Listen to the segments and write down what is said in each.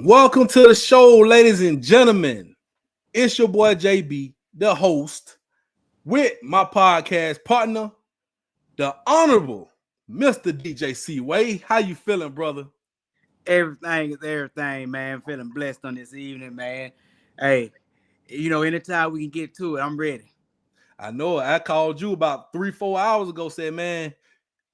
Welcome to the show, ladies and gentlemen. It's your boy JB, the host, with my podcast partner, the Honorable Mr. DJ C-Way. How you feeling, brother? Everything is everything, man. Feeling blessed on this evening, man. Hey, anytime we can get to it, I'm ready. I know I called you about 3-4 hours ago, said, man,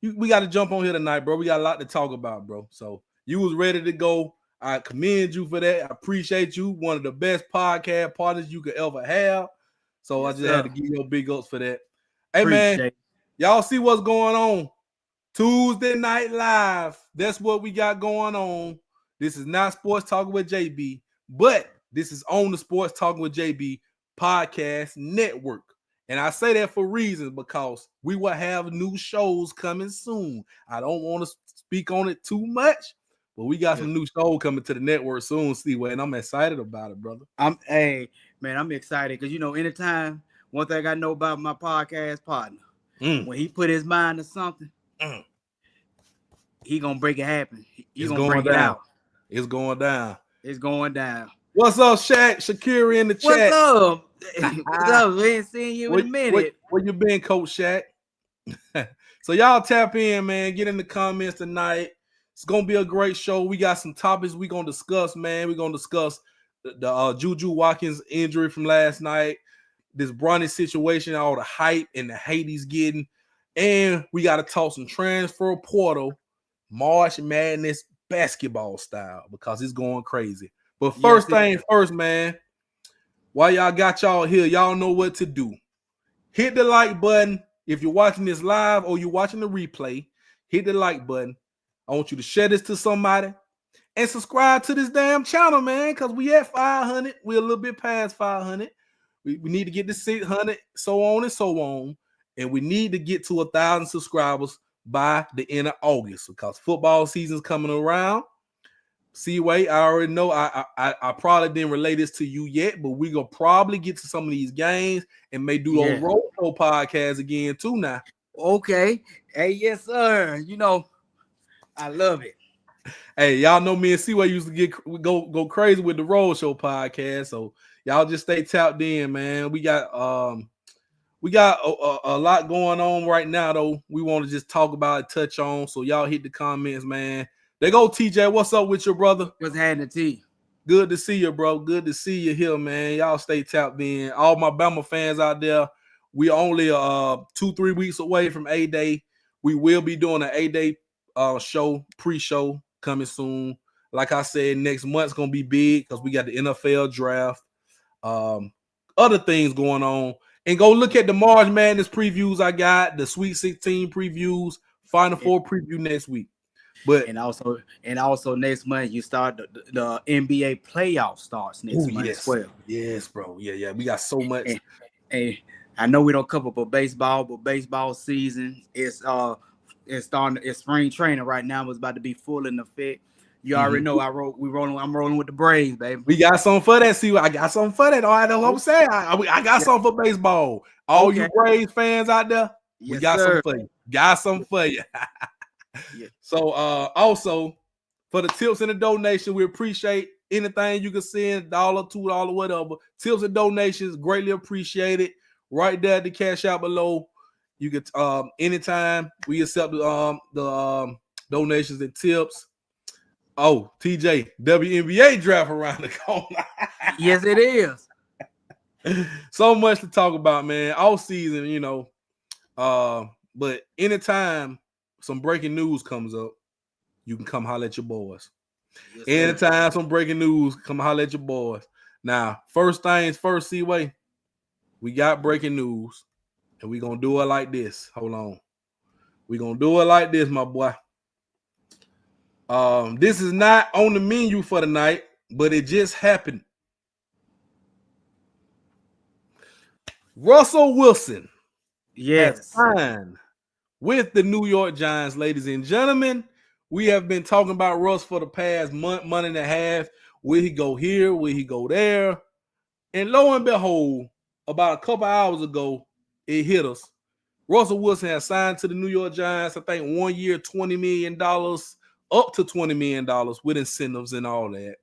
we got to jump on here tonight, bro. We got a lot to talk about, bro. So you was ready to go. I commend you for that. I appreciate you. One of the best podcast partners you could ever have. So yes, I just had to give you a big ups for that. Hey, man, y'all see what's going on? Tuesday Night Live. That's what we got going on. This is not Sports Talking with JB, but this is on the Sports Talking with JB podcast network. And I say that for reasons because we will have new shows coming soon. I don't want to speak on it too much. But we got some new show coming to the network soon, Steve-Way, and I'm excited about it, brother. I'm excited because anytime one thing I know about my podcast partner, when he put his mind to something, he gonna break it happen. He's gonna break it out. It's going down. It's going down. What's up, Shaq? Shakira in the chat. What's up? What's up? We ain't seen you in a minute. Where you been, Coach Shaq? So y'all tap in, man. Get in the comments tonight. It's going to be a great show. We got some topics we're going to discuss, man. We're going to discuss the Juju Watkins injury from last night, this Bronny situation, all the hype and the hate he's getting. And we got to talk some transfer portal, March Madness basketball style because it's going crazy. But first thing first, man, while y'all got y'all here, y'all know what to do. Hit the like button. If you're watching this live or you're watching the replay, hit the like button. I want you to share this to somebody and subscribe to this damn channel, man, because we at 500. We're a little bit past 500. We need to get to 600, so on and so on. And we need to get to 1,000 subscribers by the end of August because football season's coming around. C-Way, I already know I probably didn't relay this to you yet, but we're going to probably get to some of these games and may do those road show podcasts again too now. Okay. Hey, yes, sir. I love it. Hey, y'all know me and C-Way used to go crazy with the Road Show podcast. So y'all just stay tapped in, man. We got a lot going on right now, though. We want to just talk about it, touch on. So y'all hit the comments, man. There go TJ. What's up with your brother? What's happening, T? Good to see you, bro. Good to see you here, man. Y'all stay tapped in. All my Bama fans out there, we only 2-3 weeks away from A-Day. We will be doing an A-Day show, pre-show coming soon. Like I said, next month's gonna be big because we got the NFL draft, other things going on. And go look at the March Madness previews I got, the Sweet 16 previews, Final Four preview next week. But and also next month you start the NBA playoff starts next month as well. Yes, bro. Yeah. We got so much. And I know we don't cover for baseball, but baseball season is it's starting. It's spring training right now. It's about to be full in effect. You already know I'm rolling with the Braves, baby. We got something for that. See, I got something for that. All right, that's what I'm saying. I got something for baseball. All you Braves fans out there, we got something for you. Got something for you. So also for the tips and the donation, we appreciate anything you can send, $1, $2, whatever. Tips and donations, greatly appreciated. Right there at the cash out below. You can anytime we accept the donations and tips. Oh, TJ, WNBA draft around the corner. Yes, it is. So much to talk about, man. All season, but anytime some breaking news comes up, you can come holler at your boys. Yes, anytime some breaking news, come holler at your boys. Now, first things first, C-Way, we got breaking news, and we're going to do it like this. Hold on. We're gonna do it like this, my boy. This is not on the menu for the night, but it just happened. Russell Wilson has Yes. signed with the New York Giants, ladies and gentlemen. We have been talking about Russ for the past month and a half. Will he go here? Will he go there? And lo and behold, about a couple hours ago, it hit us. Russell Wilson has signed to the New York Giants, I think 1 year, $20 million, up to $20 million with incentives and all that.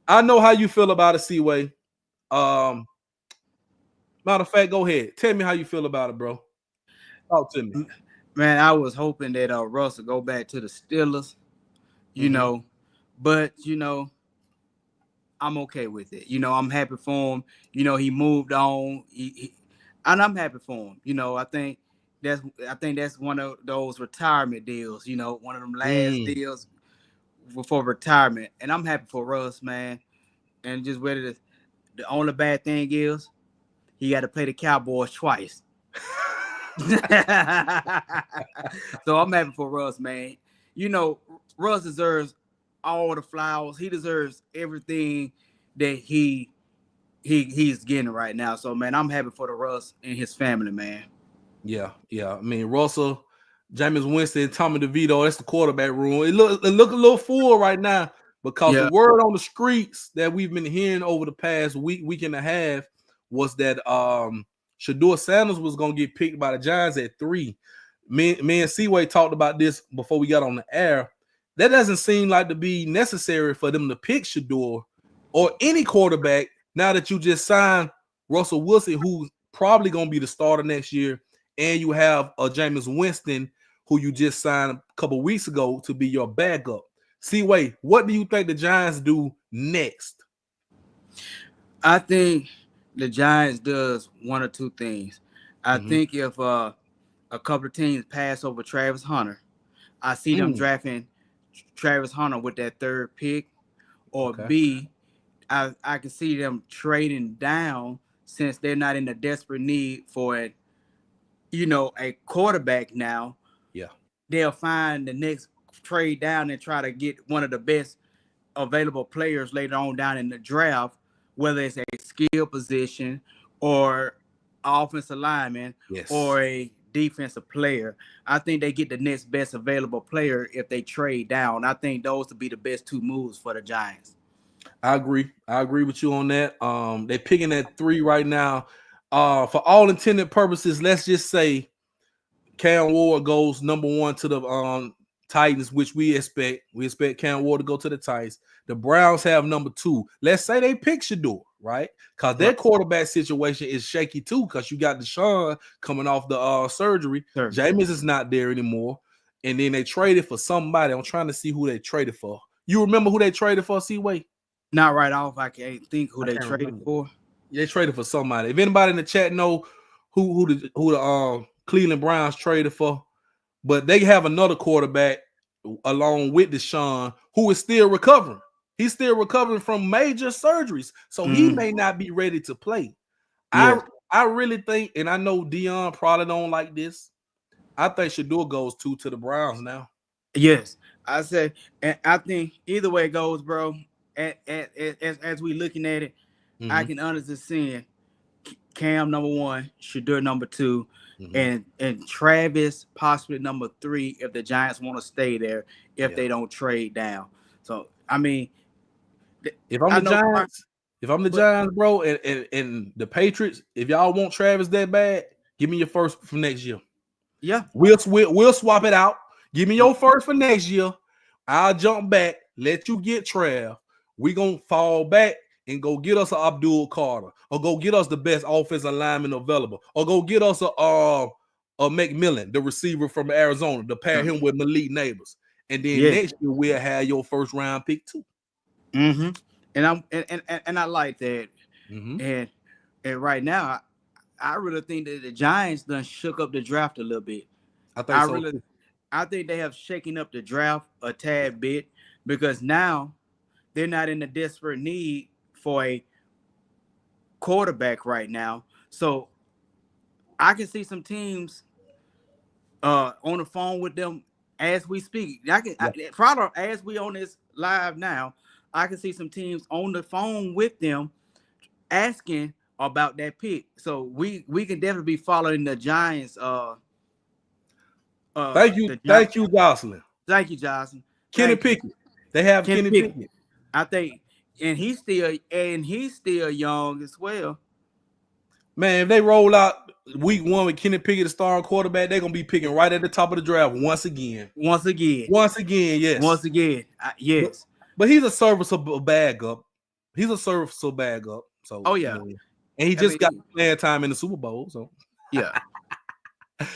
I know how you feel about it, Seaway. Matter of fact, go ahead. Tell me how you feel about it, bro. Talk to me. Man, I was hoping that Russ would go back to the Steelers, but I'm okay with it. I'm happy for him. He moved on. And I'm happy for him. I think that's one of those retirement deals. One of them last deals before retirement. And I'm happy for Russ, man. And just whether the only bad thing is he got to play the Cowboys twice. So I'm happy for Russ, man. Russ deserves all the flowers. He deserves everything that he's getting right now. So man, I'm happy for the Russ and his family, man. Yeah. I mean, Russell, Jameis Winston, Tommy DeVito, that's the quarterback room. It look a little full right now because the word on the streets that we've been hearing over the past week and a half was that Shedeur Sanders was gonna get picked by the Giants at 3. Me and Seaway talked about this before we got on the air. That doesn't seem like to be necessary for them to pick Shedeur or any quarterback now that you just signed Russell Wilson, who's probably gonna be the starter next year. And you have a Jameis Winston, who you just signed a couple weeks ago to be your backup. Seaway, what do you think the Giants do next? I think the Giants does one or two things. I think if a couple of teams pass over Travis Hunter, I see them drafting Travis Hunter with that 3rd pick, or B, I can see them trading down since they're not in a desperate need for a quarterback now. Yeah. They'll find the next trade down and try to get one of the best available players later on down in the draft, whether it's a skill position or offensive lineman or a defensive player. I think they get the next best available player if they trade down. I think those would be the best 2 moves for the Giants. I agree with you on that. They're picking at 3 right now. For all intended purposes, let's just say Cam Ward goes number 1 to the Titans, which we expect. We expect Cam Ward to go to the Titans. The Browns have number 2. Let's say they pick Shedeur, right? Because their quarterback situation is shaky too, because you got Deshaun coming off the surgery. Jameis is not there anymore. And then they traded for somebody. I'm trying to see who they traded for. You remember who they traded for, Seaway? Not right off. I can't think who they traded for. They traded for somebody. If anybody in the chat know who the Cleveland Browns traded for, but they have another quarterback along with Deshaun who is still recovering. He's still recovering from major surgeries, so he may not be ready to play. Yeah. I really think, and I know Dion probably don't like this, I think Shedeur goes to the Browns now. Yes, I said, and I think either way it goes, bro. As we looking at it, I can honestly see Cam number 1, Shedeur number 2, and Travis possibly number 3 if the Giants want to stay there if they don't trade down. So I mean, if I'm the Giants, bro, and the Patriots, if y'all want Travis that bad, give me your first for next year. Yeah, we'll swap it out. Give me your first for next year. I'll jump back, let you get Trav. We gonna fall back and go get us an Abdul Carter, or go get us the best offensive lineman available, or go get us a McMillan, the receiver from Arizona, to pair him with Malik Neighbors. And then next year we'll have your first round pick too. And I like that. And right now, I really think that the Giants done shook up the draft a little bit. I think they have shaken up the draft a tad bit, because now they're not in a desperate need for a quarterback right now. So I can see some teams on the phone with them as we speak. Probably as we on this live now, I can see some teams on the phone with them asking about that pick. So we can definitely be following the Giants. Thank you, Jocelyn. Thank you, Jocelyn. Kenny Pickett. They have Kenny Pickett. I think, and he's still young as well. Man, if they roll out week 1 with Kenny Pickett, the starting quarterback, they're gonna be picking right at the top of the draft once again. Once again, yes. But he's a serviceable backup. So, oh yeah, and he just got playing time in the Super Bowl. So yeah.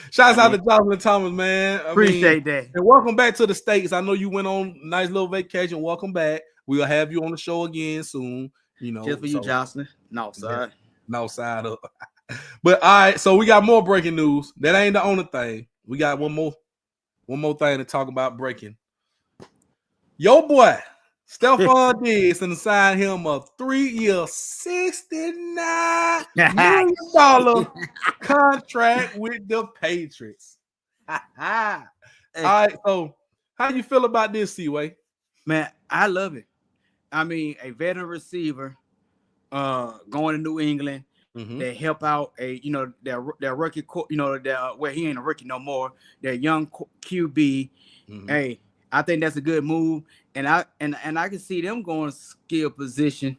Shouts out to Jocelyn Thomas, man. Appreciate that. And welcome back to the States. I know you went on a nice little vacation. Welcome back. We'll have you on the show again soon. Just for you, Jocelyn. No, sir. No side up. But all right, so we got more breaking news. That ain't the only thing. We got one more thing to talk about breaking. Yo, boy, Stephon Diggs and signed him a 3-year, $69 million contract with the Patriots. All right, so how you feel about this, C-Way? Man, I love it. I mean, a veteran receiver going to New England. They help out their rookie, where he ain't a rookie no more. Their young QB. Hey, I think that's a good move, and I can see them going skill position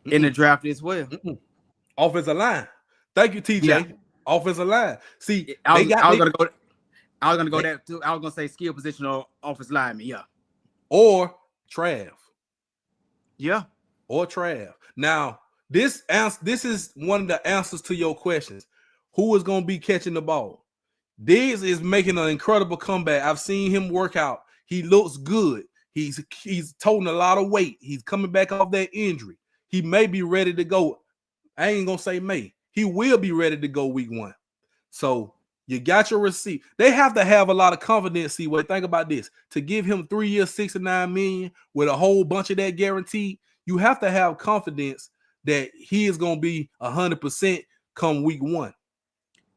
in the draft as well. Offensive line. Thank you, TJ. Yeah. Offensive line. See, I was gonna go there too. I was gonna say skill position or offensive lineman. Yeah, or Trav. Yeah, or Trav. Now, this is one of the answers to your questions. Who is going to be catching the ball? Diggs is making an incredible comeback. I've seen him work out. He looks good. He's toting a lot of weight. He's coming back off that injury. He may be ready to go. I ain't going to say may. He will be ready to go week 1. So you got your receipt. They have to have a lot of confidence. See, think about this. To give him 3 years, $69 million with a whole bunch of that guaranteed, you have to have confidence that he is going to be 100% come week 1.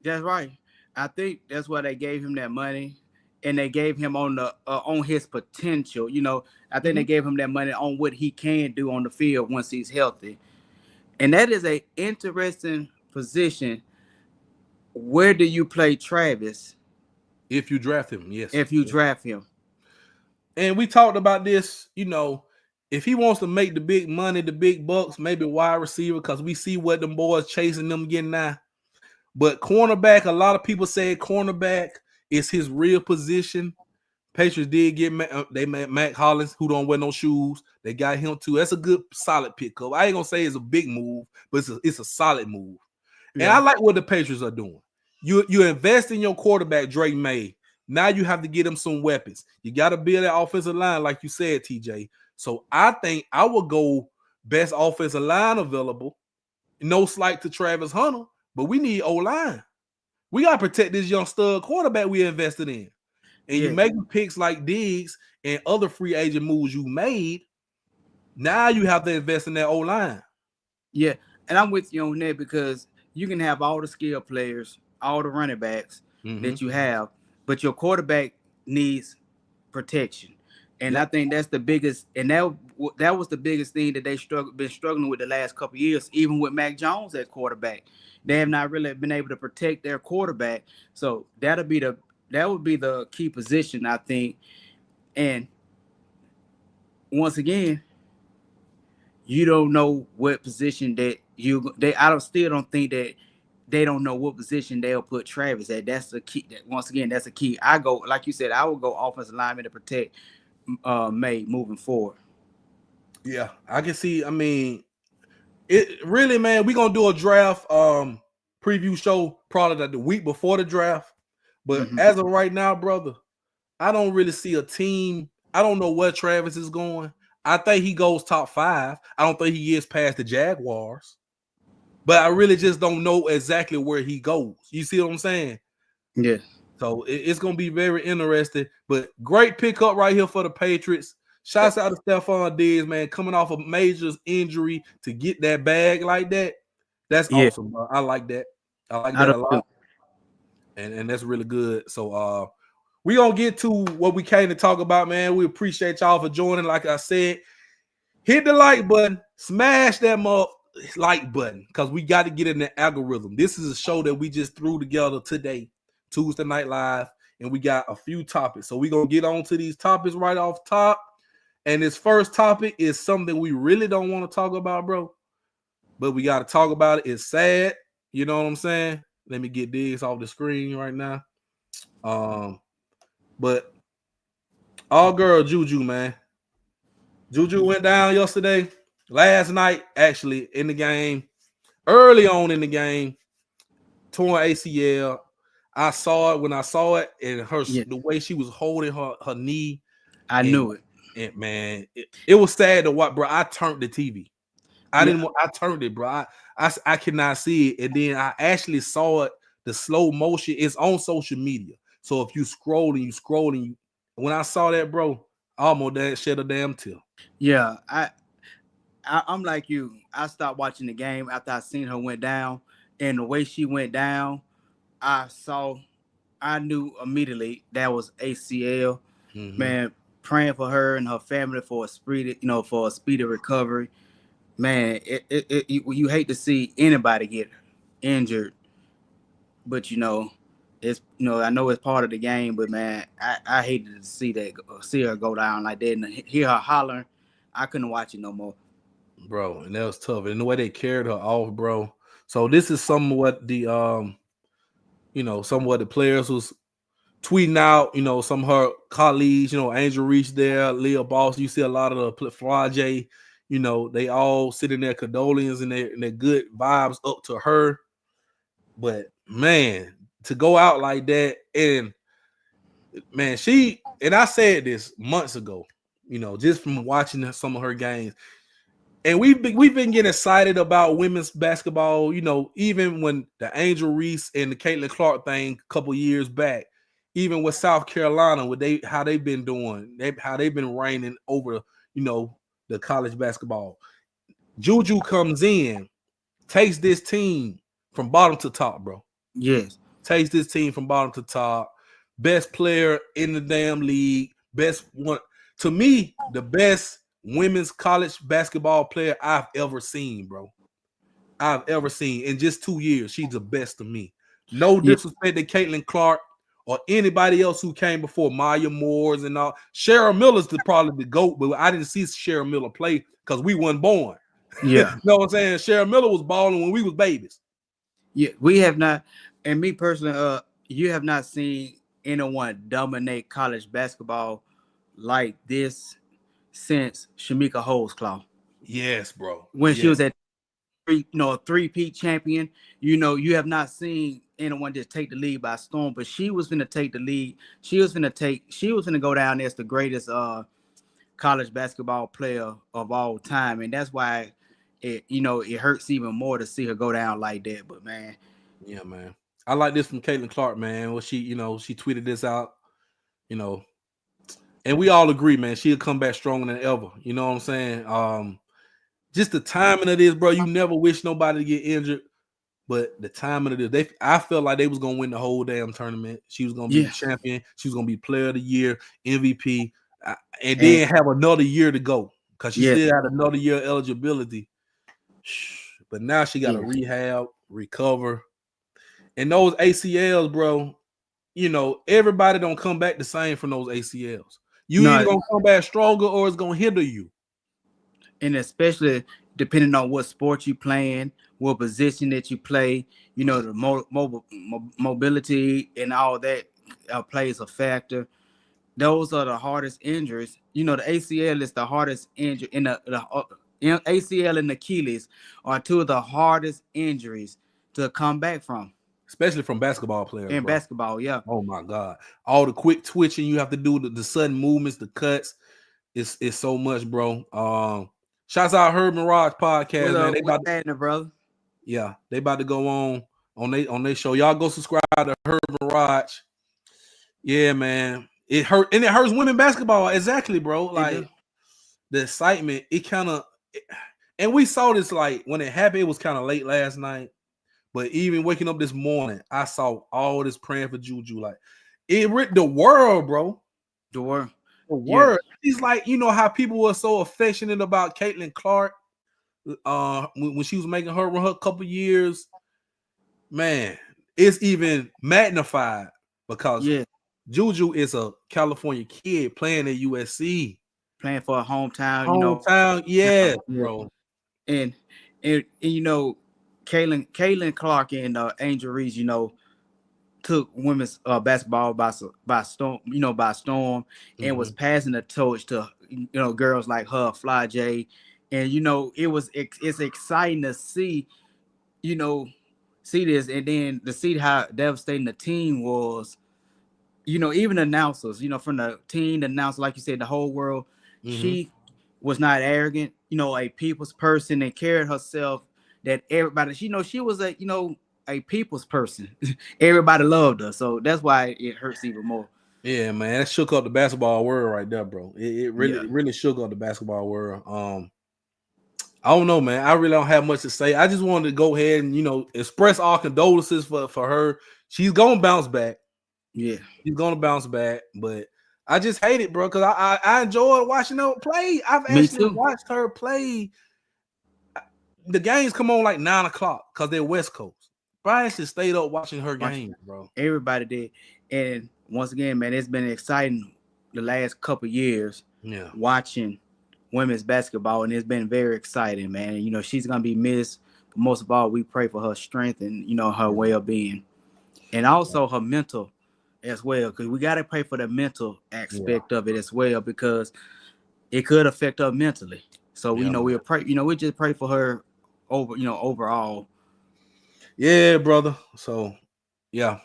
That's right. I think that's why they gave him that money, and they gave him on his potential. I think they gave him that money on what he can do on the field once he's healthy, and that is a interesting position. Where do you play Travis? If you draft him, yes. If you draft him, and we talked about this, if he wants to make the big money, the big bucks, maybe wide receiver, because we see what them boys chasing them getting now. But cornerback, a lot of people say cornerback is his real position. Patriots did get they met Mac Hollins, who don't wear no shoes. They got him too. That's a good, solid pickup. I ain't gonna say it's a big move, but it's a solid move. Yeah. And I like what the Patriots are doing. You invest in your quarterback, Drake May. Now you have to get him some weapons. You got to build that offensive line, like you said, TJ. So I think I would go best offensive line available. No slight to Travis Hunter, but we need O-line. We got to protect this young stud quarterback we invested in. And you make picks like Diggs and other free agent moves you made. Now you have to invest in that O-line. Yeah, and I'm with you on that because you can have all the skill players, all the running backs that you have, but your quarterback needs protection. And I think that's the biggest, and that was the biggest thing that they been struggling with the last couple of years, even with Mac Jones at quarterback. They have not really been able to protect their quarterback. So that would be the key position, I think. And once again, you don't know what position I still don't think that they don't know what position they'll put Travis at. That's the key. Once again, that's the key. I go, like you said, I would go offensive lineman to protect May moving forward. Yeah, I can see. I mean, it really, man, we're gonna do a draft preview show probably the week before the draft. But as of right now, brother, I don't really see a team. I don't know where Travis is going. I think he goes top 5. I don't think he gets past the Jaguars. But I really just don't know exactly where he goes. You see what I'm saying? Yeah. So it's going to be very interesting. But great pickup right here for the Patriots. Shouts out to Stephon Diggs, man, coming off a major injury to get that bag like that. That's awesome, bro. I like that. I like that a lot. and that's really good. So we gonna get to what we came to talk about, man. We appreciate y'all for joining. Like I said, hit the like button, smash that like button, because we got to get in the algorithm. This is a show that we just threw together today, Tuesday Night Live, and we got a few topics. So we're gonna get on to these topics right off top. And this first topic is something we really don't want to talk about, bro. But we got to talk about it. It's sad. You know what I'm saying? Let me get this off the screen right now. But all girl Juju, man. Juju went down yesterday, last night, actually, in the game, early on in the game, torn ACL. I saw it when I saw it, and the way she was holding her knee. I knew it. And man, it was sad to watch, bro. I turned the TV. I turned it, bro. I cannot see it. And then I actually saw it, the slow motion. It's on social media. So if you scrolling, when I saw that, bro, I almost shed a damn tear. Yeah, I'm like you. I stopped watching the game after I seen her went down, and the way she went down, I knew immediately that was ACL. Mm-hmm. Man, praying for her and her family for a speedy recovery. Man, you hate to see anybody get injured, but it's I know it's part of the game, but man, I hated to see her go down like that and hear her hollering. I couldn't watch it no more, bro. And that was tough. And the way they carried her off, bro. So this is somewhat the somewhat the players was tweeting out. Some of her colleagues. Angel Reese there, Leah Boss. You see a lot of the Flajay. They all sitting there condolence and their good vibes up to her. But man, to go out like that, and man, I said this months ago, just from watching some of her games. And we've been getting excited about women's basketball, even when the Angel Reese and the Caitlin Clark thing a couple years back, even with South Carolina, how they've been doing, how they've been reigning over, the college basketball. Juju comes in, takes this team from bottom to top, bro. Yes. Takes this team from bottom to top. Best player in the damn league. Best one. To me, the best women's college basketball player I've ever seen, bro. I've ever seen. In just 2 years, she's the best to me. No disrespect to Caitlin Clark or anybody else who came before, Maya Moores and all. Cheryl Miller's probably the GOAT, but I didn't see Cheryl Miller play because we weren't born. Yeah. You know what I'm saying? Cheryl Miller was balling when we was babies. Yeah, we have not, and me personally, you have not seen anyone dominate college basketball like this since Shamika Holdsclaw. Yes, bro. When she was at three-peat champion, you have not seen anyone just take the lead by storm, but she was going to take the lead. She was going to go down as the greatest college basketball player of all time. And that's why it hurts even more to see her go down like that. But man. Yeah, man. I like this from Caitlin Clark, man. Well, she tweeted this out, and we all agree, man, she'll come back stronger than ever. You know what I'm saying? Just the timing of this, bro. You never wish nobody to get injured, but the timing of this, I felt like they was gonna win the whole damn tournament. She was gonna be the champion. She was gonna be player of the year, MVP, and then have another year to go because she still had another year eligibility. But now she got to rehab, recover, and those ACLs, bro. Everybody don't come back the same from those ACLs. You either gonna come back stronger or it's gonna hinder you. And especially depending on what sport you playing, what position that you play, the mobility and all that plays a factor. Those are the hardest injuries. The ACL is the hardest injury, and the ACL and Achilles are two of the hardest injuries to come back from. Especially from basketball players. In basketball, yeah. Oh my God. All the quick twitching you have to do, the sudden movements, the cuts. It's so much, bro. Shouts out Herb Mirage podcast, man. They about to, brother. Yeah, they about to go on their show. Y'all go subscribe to Herb Mirage. Yeah, man. It hurts women basketball. Exactly, bro. Like the excitement, it kind of, and we saw this like when it happened, it was kind of late last night. But even waking up this morning, I saw all this praying for Juju. Like it ripped the world, bro. The world. The Yeah. world. He's like, you know how people were so affectionate about Caitlin Clark when she was making her run her couple years. Man, it's even magnified because Juju is a California kid playing at USC. Playing for a hometown, Hometown, yeah, bro. And you know, Caitlin Clark and Angel Reese, you know, took women's basketball by storm, and was passing the torch to girls like her, Fly J, and it's exciting to see, see this, and then to see how devastating the team was. Even announcers, from the team, the announcer, like you said, the whole world. She was not arrogant, a people's person, and carried herself that everybody, she was a people's person. Everybody loved her. So that's why it hurts even more. Yeah, man. That shook up the basketball world right there, bro. It really shook up the basketball world. I don't know, man. I really don't have much to say. I just wanted to go ahead and, express our condolences for her. She's gonna bounce back. Yeah. She's gonna bounce back, but I just hate it, bro, because I enjoyed watching her play. I've actually watched her play. The games come on like 9:00 because they're West Coast. Brian should stayed up watching her games, bro. Everybody did. And once again, man, it's been exciting the last couple years. Yeah. Watching women's basketball, and it's been very exciting, man. And, she's gonna be missed. But most of all, we pray for her strength and her well-being, and also her mental as well, because we got to pray for the mental aspect of it as well, because it could affect her mentally. So we'll pray. We just pray for her overall. Yeah, brother. So yeah,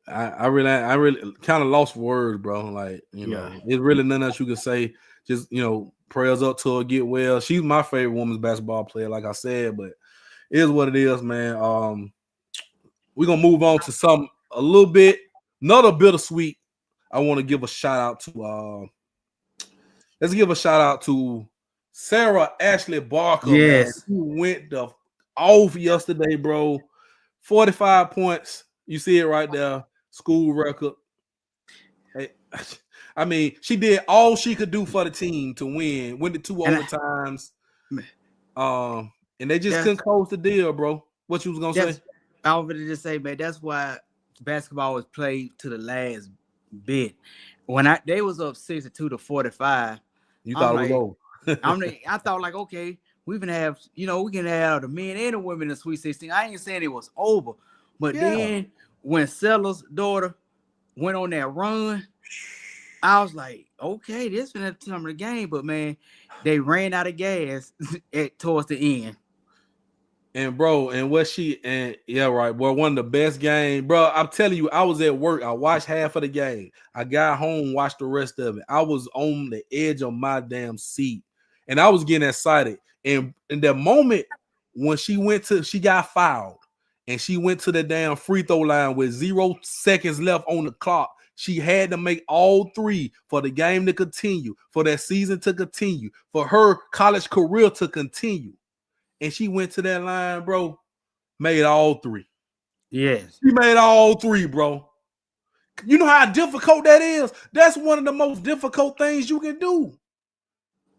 I really kind of lost words, bro. Like there's really nothing else you can say. Just prayers up to her, get well. She's my favorite women's basketball player, like I said, but it is what it is, man. We're gonna move on to another bittersweet. I want to give a shout out to let's give a shout out to Sarah Ashley Barker. Yes, man, who went off yesterday, bro. 45 points. You see it right there. School record. Hey, I mean, she did all she could do for the team to win. Went to 2 overtimes. And they just couldn't close the deal, bro. What you was gonna say? I was going to just say, man, that's why basketball was played to the last bit. When they was up 62 to 45, you thought it was over. I thought like, okay, we can have the men and the women in the Sweet 16. I ain't saying it was over, but then when Sellers' daughter went on that run, I was like, okay, this is the time of the game. But man, they ran out of gas towards the end. And bro, and what well, one of the best games, bro. I'm telling you, I was at work. I watched half of the game. I got home, watched the rest of it. I was on the edge of my damn seat, and I was getting excited. And in that moment when she got fouled, and she went to the damn free throw line with 0 seconds left on the clock. She had to make all 3 for the game to continue, for that season to continue, for her college career to continue. And she went to that line, bro, made all 3. Yes. She made all 3, bro. You know how difficult that is? That's one of the most difficult things you can do.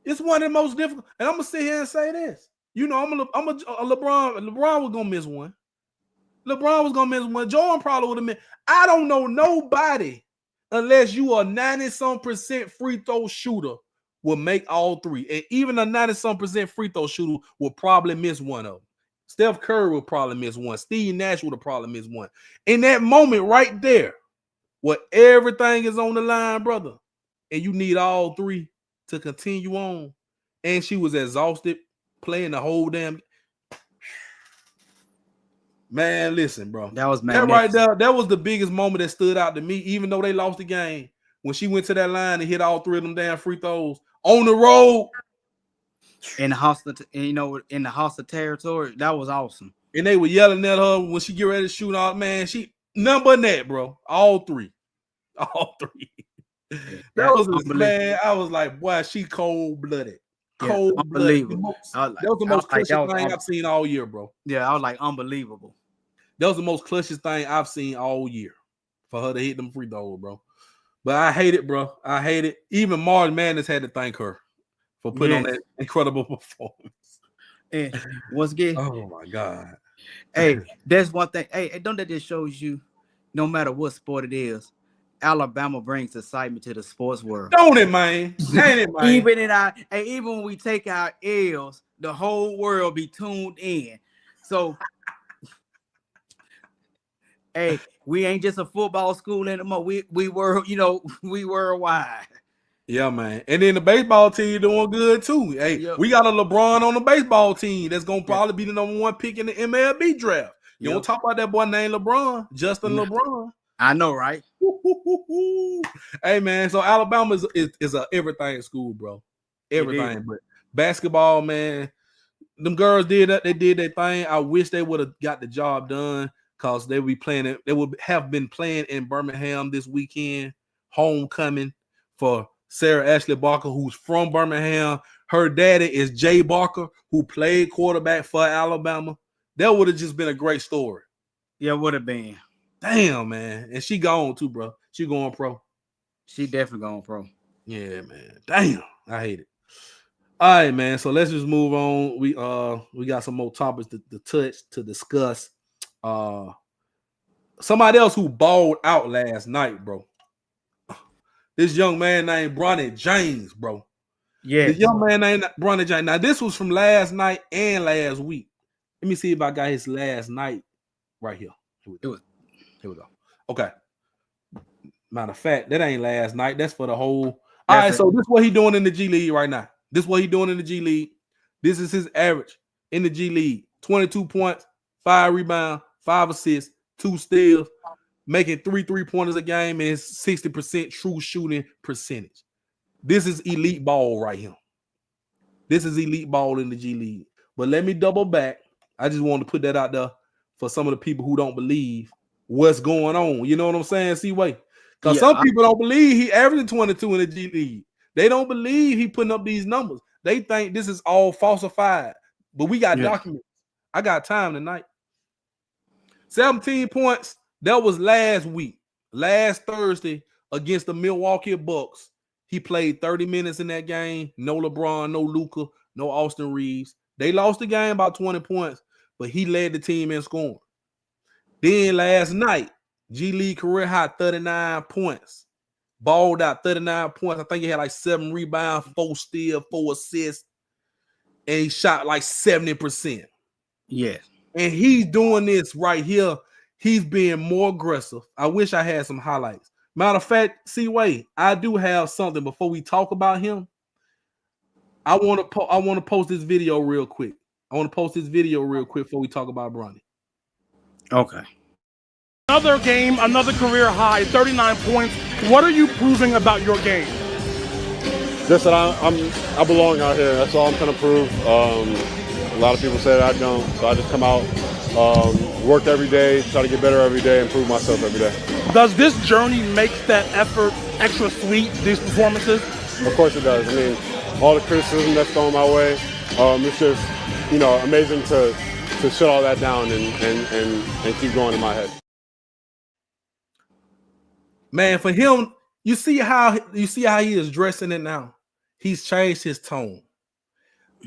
It's one of the most difficult. And I'm going to sit here and say this. I'm a LeBron. LeBron was going to miss one. Jordan probably would have missed. I don't know nobody, unless you are 90-some% free throw shooter, will make all 3. And even a 90-some% free throw shooter will probably miss one of them. Steph Curry will probably miss one. Steve Nash would have probably missed one. In that moment right there, where everything is on the line, brother, and you need all 3 to continue on, and she was exhausted playing the whole damn. Man, listen, bro. That was that right there. That was the biggest moment that stood out to me, even though they lost the game. When she went to that line and hit all 3 of them damn free throws on the road in the hostile territory, that was awesome. And they were yelling at her when she get ready to shoot out. Man, she number net, bro. All 3. That was man. I was like, boy, she cold-blooded. Cold-blooded. Unbelievable. That was the most precious thing I've seen all year, bro. Yeah, I was like, unbelievable. That was the most clutchest thing I've seen all year for her to hit them free throws, bro. But I hate it, bro. I hate it. Even March Madness had to thank her for putting on that incredible performance. And once again, oh my God. Hey, that's one thing. Hey, don't that just shows you, no matter what sport it is, Alabama brings excitement to the sports world. Don't it, man? Ain't it, man? Even when we take our L's, the whole world be tuned in. So, hey, we ain't just a football school anymore. We were, we worldwide. Yeah, man. And then the baseball team doing good too. Hey, we got a LeBron on the baseball team that's gonna probably be the number one pick in the MLB draft. You don't talk about that boy named LeBron, Justin LeBron. I know, right? Hey, man. So Alabama is a everything school, bro. Everything, but basketball, man. Them girls did that. They did their thing. I wish they would have got the job done because they would be playing it. They would have been playing in Birmingham this weekend, homecoming for Sarah Ashley Barker, who's from Birmingham. Her daddy is Jay Barker, who played quarterback for Alabama. That would have just been a great story. Yeah, would have been. Damn, man. And she gone too, bro. She going pro. She definitely going pro. Yeah, man. Damn. I hate it. All right, man. So let's just move on. We got some more topics to discuss. Somebody else who balled out last night, bro. This young man named Bronny James, bro. Yeah. This young man named Bronny James. Now, this was from last night and last week. Let me see if I got his last night right here. Here we go. Okay. Matter of fact, that ain't last night. That's for the whole. All right, so this is what he doing in the G League right now. This is what he doing in the G League. This is his average in the G League. 22 points, 5 rebounds, 5 assists, 2 steals, making 3 3-pointers a game, and his 60% true shooting percentage. This is elite ball right here. This is elite ball in the G League. But let me double back. I just wanted to put that out there for some of the people who don't believe what's going on. You know what I'm saying, C-Way? Because some people don't believe he averaging 22 in the G League. They don't believe he putting up these numbers. They think this is all falsified. But we got documents. I got time tonight. 17 points. That was last week. Last Thursday against the Milwaukee Bucks. He played 30 minutes in that game. No LeBron, no Luka, no Austin Reeves. They lost the game by 20 points, but he led the team in scoring. Then last night, G League career high 39 points. Balled out 39 points. I think he had like 7 rebounds, 4 steals, 4 assists, and he shot like 70%. Yes. And he's doing this right here. He's being more aggressive. I wish I had some highlights. Matter of fact, C-Way, I do have something before we talk about him. I want to post this video real quick. Before we talk about Bronny. Okay. Another game, another career high, 39 points. What are you proving about your game? Just that I belong out here. That's all I'm trying to prove. A lot of people say that I don't, so I just come out, work every day, try to get better every day, and prove myself every day. Does this journey make that effort extra sweet, these performances? Of course it does. I mean, all the criticism that's thrown my way, it's just, amazing to shut all that down and keep going in my head. Man, for him, you see how he is dressing it now. He's changed his tone.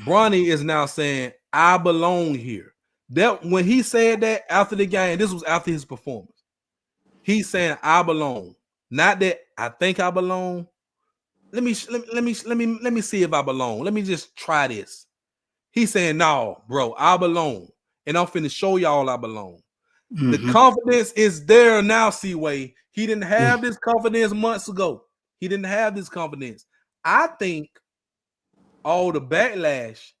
Bronny is now saying, I belong here. That when he said that after the game, this was after his performance. He's saying, I belong. Not that I think I belong. Let me see if I belong. Let me just try this. He's saying, no, bro, I belong. And I'm finna show y'all I belong. Mm-hmm. The confidence is there now, C-Way. He didn't have this confidence months ago. He didn't have this confidence. I think all the backlash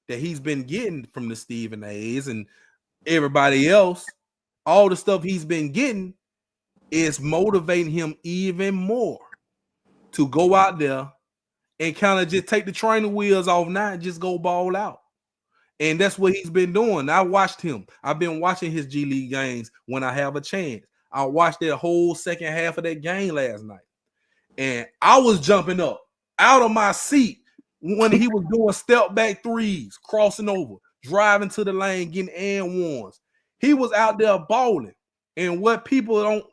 that he's been getting from the Stephen A's and everybody else, all the stuff he's been getting is motivating him even more to go out there and kind of just take the training wheels off now and just go ball out. And that's what he's been doing. I watched him. I've been watching his G League games when I have a chance. I watched that whole second half of that game last night. And I was jumping up out of my seat when he was doing step back threes, crossing over, driving to the lane, getting and ones. He was out there balling. And what people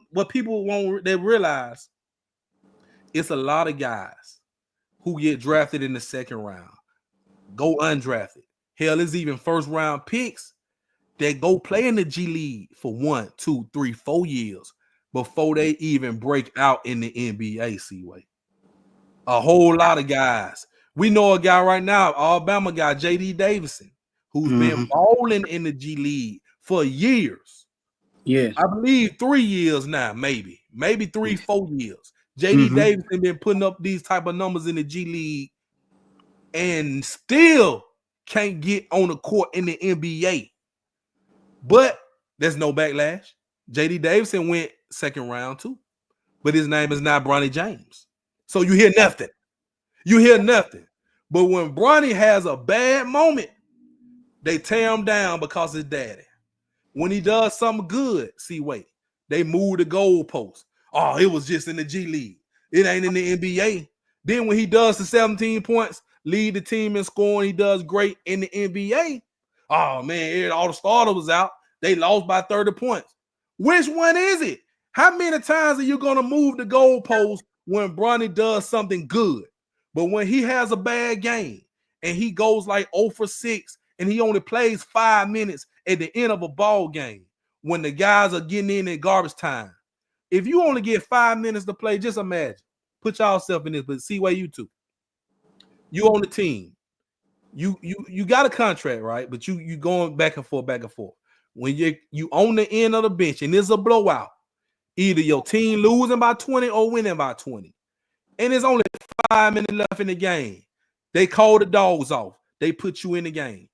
won't they realize, it's a lot of guys who get drafted in the second round, go undrafted. Hell, it's even first round picks that go play in the G League for 1, 2, 3, 4 years before they even break out in the NBA. Seaway. A whole lot of guys. We know a guy right now, Alabama guy, J.D. Davison, who's been balling in the G League for years. Yeah. I believe 3 years now, maybe 3, 4 years. J.D. Davison been putting up these type of numbers in the G League and still can't get on the court in the NBA. But there's no backlash. J.D. Davison went second round too. But his name is not Bronny James. So you hear nothing. You hear nothing. But when Bronny has a bad moment, they tear him down because his daddy. When he does something good, they move the goalpost. Oh, it was just in the G League. It ain't in the NBA. Then when he does the 17 points, lead the team in scoring, he does great in the NBA. Oh, man, all the starters was out. They lost by 30 points. Which one is it? How many times are you going to move the goalpost when Bronny does something good? But when he has a bad game and he goes like 0 for 6 and he only plays 5 minutes at the end of a ball game when the guys are getting in garbage time. If you only get 5 minutes to play, just imagine. Put yourself in this, but see where you two. You on the team. You got a contract, right? But you going back and forth. When you on the end of the bench and it's a blowout, either your team losing by 20 or winning by 20. And there's only 5 minutes left in the game. They call the dogs off. They put you in the game.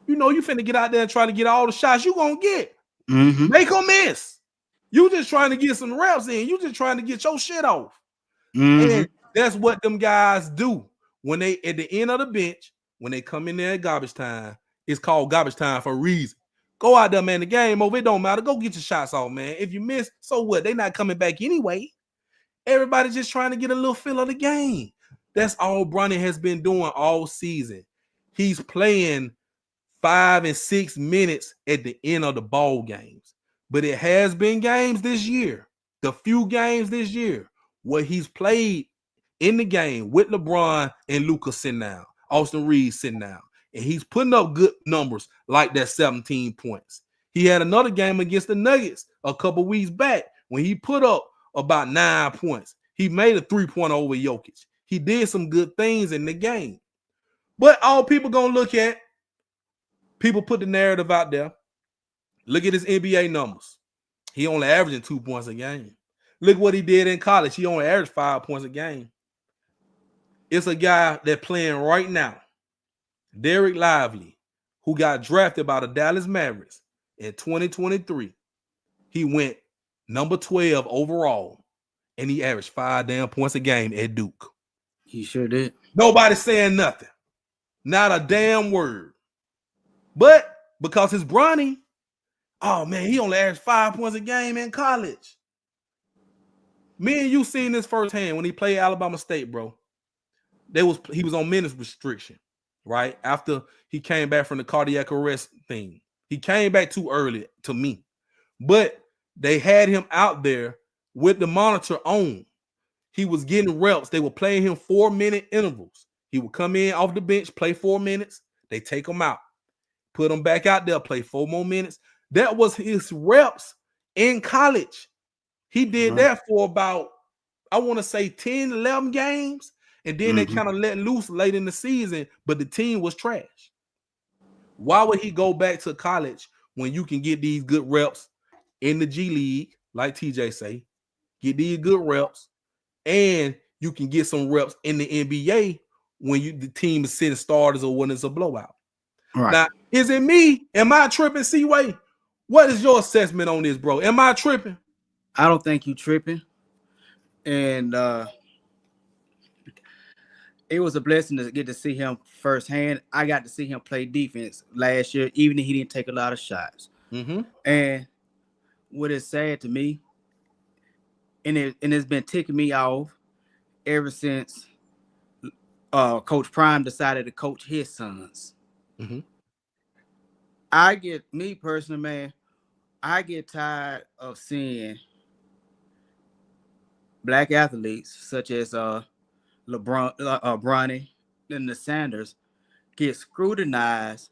You know you finna get out there and try to get all the shots you gonna get. Make them miss. You just trying to get some reps in. You just trying to get your shit off. And that's what them guys do. When they at the end of the bench, when they come in there at garbage time, it's called garbage time for a reason. Go out there, man. The game over. It don't matter. Go get your shots off, man. If you miss, so what? They not coming back anyway. Everybody's just trying to get a little feel of the game. That's all Bronny has been doing all season. He's playing 5 and 6 minutes at the end of the ball games. But it has been games this year, the few games this year, where he's played in the game with LeBron and Luka sitting down, Austin Reeves sitting down, and he's putting up good numbers like that 17 points. He had another game against the Nuggets a couple weeks back when he put up about 9 points. He made a 3-pointer over Jokic. He did some good things in the game. But all people gonna look at, people put the narrative out there. Look at his NBA numbers. He only averaging 2 points a game. Look what he did in college. He only averaged 5 points a game. It's a guy that's playing right now, Derek Lively, who got drafted by the Dallas Mavericks in 2023. He went number 12 overall, and he averaged 5 damn points a game at Duke. He sure did. Nobody saying nothing. Not a damn word. But because it's Bronny, oh, man, he only averaged 5 points a game in college. Me and you seen this firsthand when he played Alabama State, bro. He was on minutes restriction, right? After he came back from the cardiac arrest thing. He came back too early to me. But they had him out there with the monitor on. He was getting reps. They were playing him 4-minute intervals. He would come in off the bench, play 4 minutes. They take him out. Put him back out there, play 4 more minutes. That was his reps in college. He did that for about, I want to say 10, 11 games. And then they kind of let loose late in the season, but the team was trash. Why would he go back to college when you can get these good reps in the G League, like TJ say, get these good reps, and you can get some reps in the NBA when the team is sitting starters or when it's a blowout. Right. Now, is it me? Am I tripping, C-Way? What is your assessment on this, bro? Am I tripping? I don't think you tripping. And it was a blessing to get to see him firsthand. I got to see him play defense last year, even if he didn't take a lot of shots. And what is sad to me, and it's been ticking me off ever since Coach Prime decided to coach his sons. I get, me personally, man, I get tired of seeing black athletes such as Bronny and the Sanders get scrutinized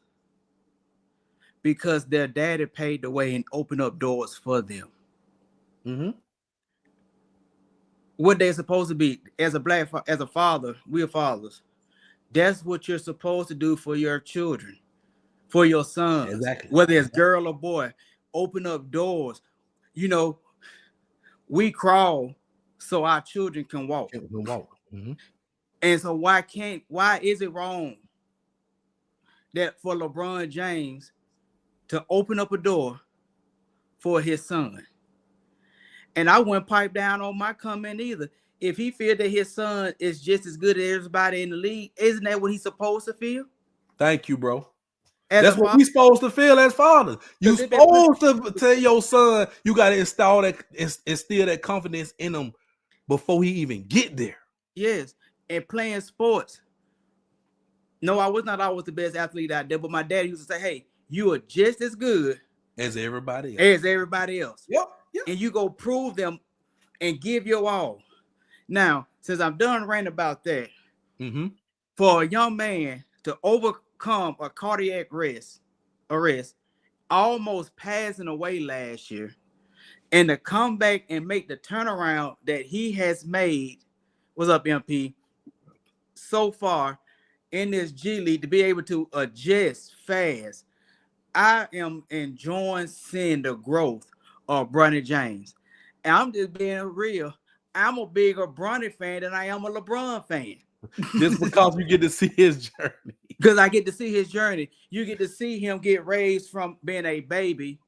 because their daddy paid the way and opened up doors for them. Mm-hmm. What they're supposed to be as a father, we are fathers. That's what you're supposed to do for your children, for your sons, Exactly. whether it's girl or boy. Open up doors. You know, we crawl so our children can walk. Mm-hmm. And so why is it wrong that for LeBron James to open up a door for his son? And I wouldn't pipe down on my comment either. If he feel that his son is just as good as everybody in the league, isn't that what he's supposed to feel? Thank you, bro. As That's what we supposed to feel as fathers. You supposed to tell your son you got to instill that confidence in him before he even get there. Yes, and playing sports. No, I was not always the best athlete out there, but my dad used to say, "Hey, you are just as good as everybody else. Yep. And you go prove them and give your all." Now, since I'm done ranting about that, for a young man to overcome a cardiac arrest, almost passing away last year, and to come back and make the turnaround that he has made, what's up, MP, so far in this G League, to be able to adjust fast, I am enjoying seeing the growth of Bronny James. And I'm just being real. I'm a bigger Bronny fan than I am a LeBron fan. Just because you get to see his journey. Because I get to see his journey. You get to see him get raised from being a baby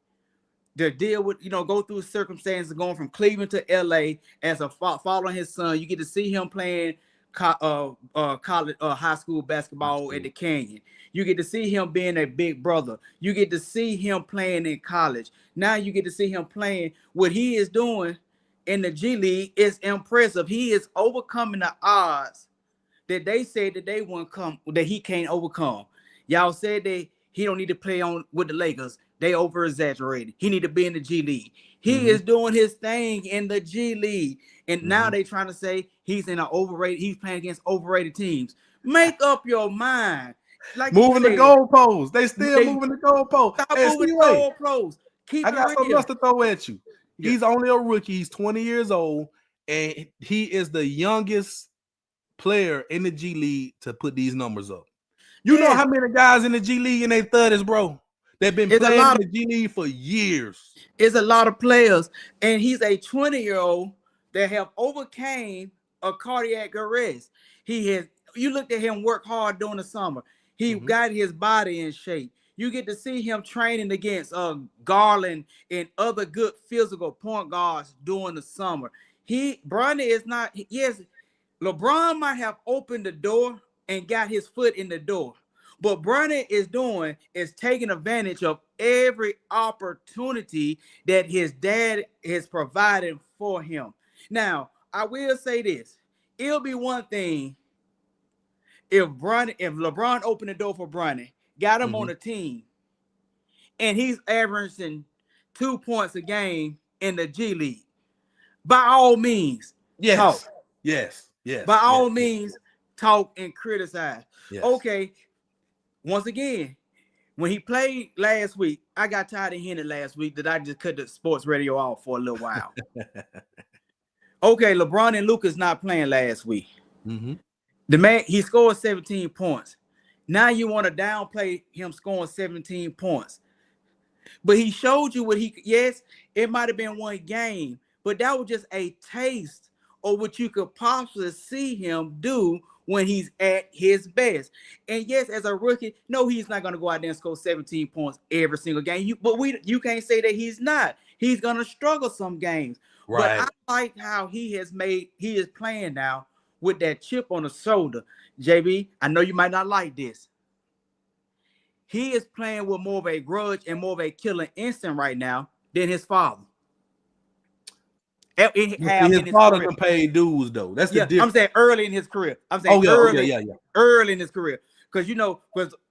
to deal with, go through circumstances going from Cleveland to LA as a following his son. You get to see him playing college, high school basketball at the Canyon. You get to see him being a big brother. You get to see him playing in college. Now you get to see him playing. What he is doing in the G League is impressive. He is overcoming the odds that they said that they won't come, that he can't overcome. Y'all said that he don't need to play on with the Lakers. They over exaggerated. He need to be in the G League. He is doing his thing in the G League. And now they trying to say he's in an overrated, he's playing against overrated teams. Make up your mind. Like moving the goalposts. They still moving the goalposts. Stop moving the goalposts. I got something else to throw at you. Yeah. He's only a rookie. He's 20 years old, and he is the youngest player in the G League to put these numbers up. You know how many guys in the G League in their 30s, bro? They've been playing in the G League for years. It's a lot of players, and he's a 20-year-old that have overcame a cardiac arrest. You looked at him work hard during the summer. He got his body in shape. You get to see him training against Garland and other good physical point guards during the summer. Bronny is not, yes, LeBron might have opened the door and got his foot in the door. But Bronny is taking advantage of every opportunity that his dad is providing for him. Now, I will say this. It'll be one thing if LeBron opened the door for Bronny, got him on the team, and he's averaging 2 points a game in the G League. By all means, talk. Yes. By all means, talk and criticize. Yes. Okay. Once again, when he played last week, I got tired of hearing it last week that I just cut the sports radio off for a little while. Okay, LeBron and Luka's not playing last week. The man, he scored 17 points. Now you want to downplay him scoring 17 points. But he showed you yes, it might have been one game, but that was just a taste of what you could possibly see him do when he's at his best. And yes, as a rookie, no, he's not going to go out there and score 17 points every single game. You can't say that he's not. He's going to struggle some games. Right. But I like how he is playing now with that chip on the shoulder. JB, I know you might not like this. He is playing with more of a grudge and more of a killing instinct right now than his father. His father can pay dues though. That's the difference. I'm saying early in his career. Early in his career. Because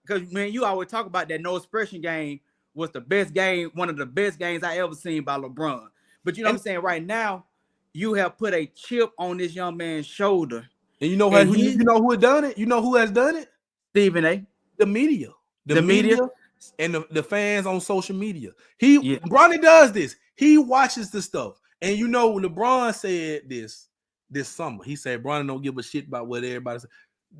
because man, you always talk about that no expression game was the best game, one of the best games I ever seen by LeBron. But you know what I'm saying? Right now, you have put a chip on this young man's shoulder. And you know how you know who had done it? You know who has done it? Stephen A. The media. The media and the fans on social media. Bronny does this. He watches the stuff. And you know, LeBron said this summer. He said Bronny don't give a shit about what everybody says.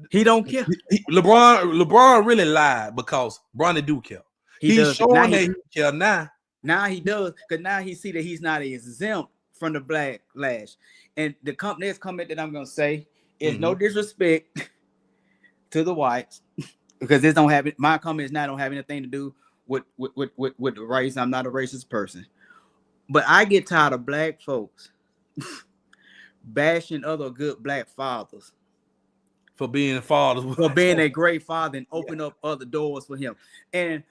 He don't care. LeBron really lied because Bronny do care. He's showing that he care now. Now he does, because now he see that he's not exempt from the backlash. And the next comment that I'm gonna say is no disrespect to the whites, because this don't have it. My comments now don't have anything to do with the race. I'm not a racist person, but I get tired of black folks bashing other good black fathers for being fathers, for being a great father and open up other doors for him. And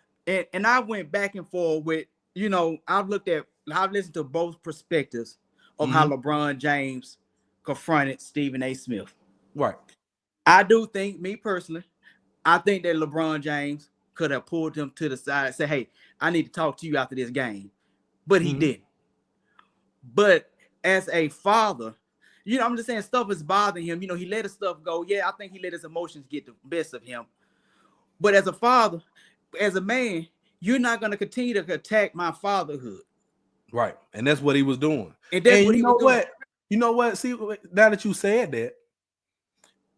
I went back and forth with, you know, I've listened to both perspectives of how LeBron James confronted Stephen A. Smith. Right. I do think, me personally, I think that LeBron James could have pulled him to the side and said, hey, I need to talk to you after this game. But he didn't. But as a father, you know, I'm just saying stuff is bothering him. You know, he let his stuff go. Yeah, I think he let his emotions get the best of him. But as a father, as a man, you're not going to continue to attack my fatherhood. Right. And that's what he was doing. And that's what he was doing. You know what? See, now that you said that,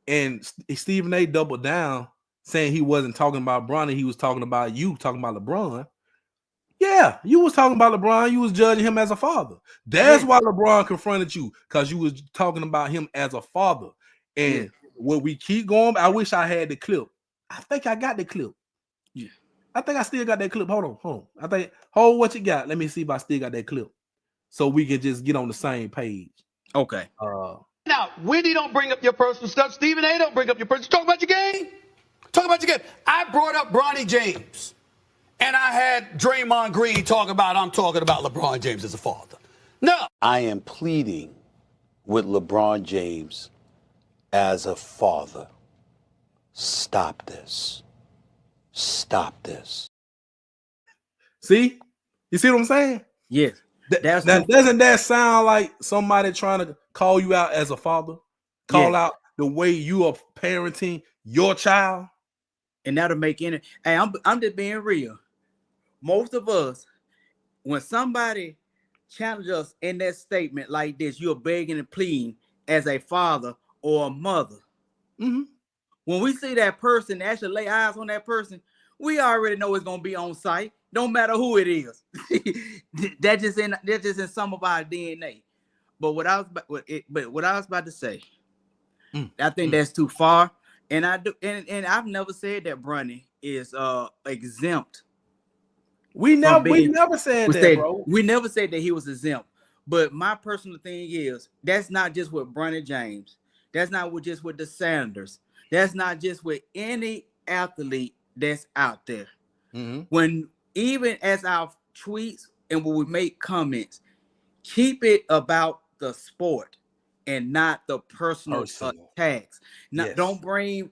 and Stephen A. doubled down saying he wasn't talking about Bronny, he was talking about you, talking about LeBron. Yeah, you was talking about LeBron. You was judging him as a father. That's why LeBron confronted you, because you was talking about him as a father. And when we keep going, I wish I had the clip. I think I got the clip. Yeah. I think I still got that clip. Hold on. I think, hold what you got. Let me see if I still got that clip, so we can just get on the same page. Okay. Now, Wendy don't bring up your personal stuff. Stephen A. don't bring up your personal. Talk about your game. Talk about your game. I brought up Bronny James, and I had Draymond Green talking about I'm talking about LeBron James as a father. No. I am pleading with LeBron James as a father. Stop this. Stop this. See? You see what I'm saying? Yes. Doesn't that sound like somebody trying to call you out as a father? Call out the way you are parenting your child? And that'll make any. Hey, I'm just being real. Most of us, when somebody challenges us in that statement like this, you're begging and pleading as a father or a mother. When we see that person actually lay eyes on that person, we already know it's gonna be on site. Don't matter who it is. That's just in some of our DNA. But what I was about to say, I think that's too far. And I've never said that Bronny is exempt. We never said that, bro. We never said that he was exempt. But my personal thing is, that's not just with Bronny James. That's not just with the Sanders. That's not just with any athlete that's out there. When even as our tweets and when we make comments, keep it about the sport and not the personal attacks. Now, don't bring,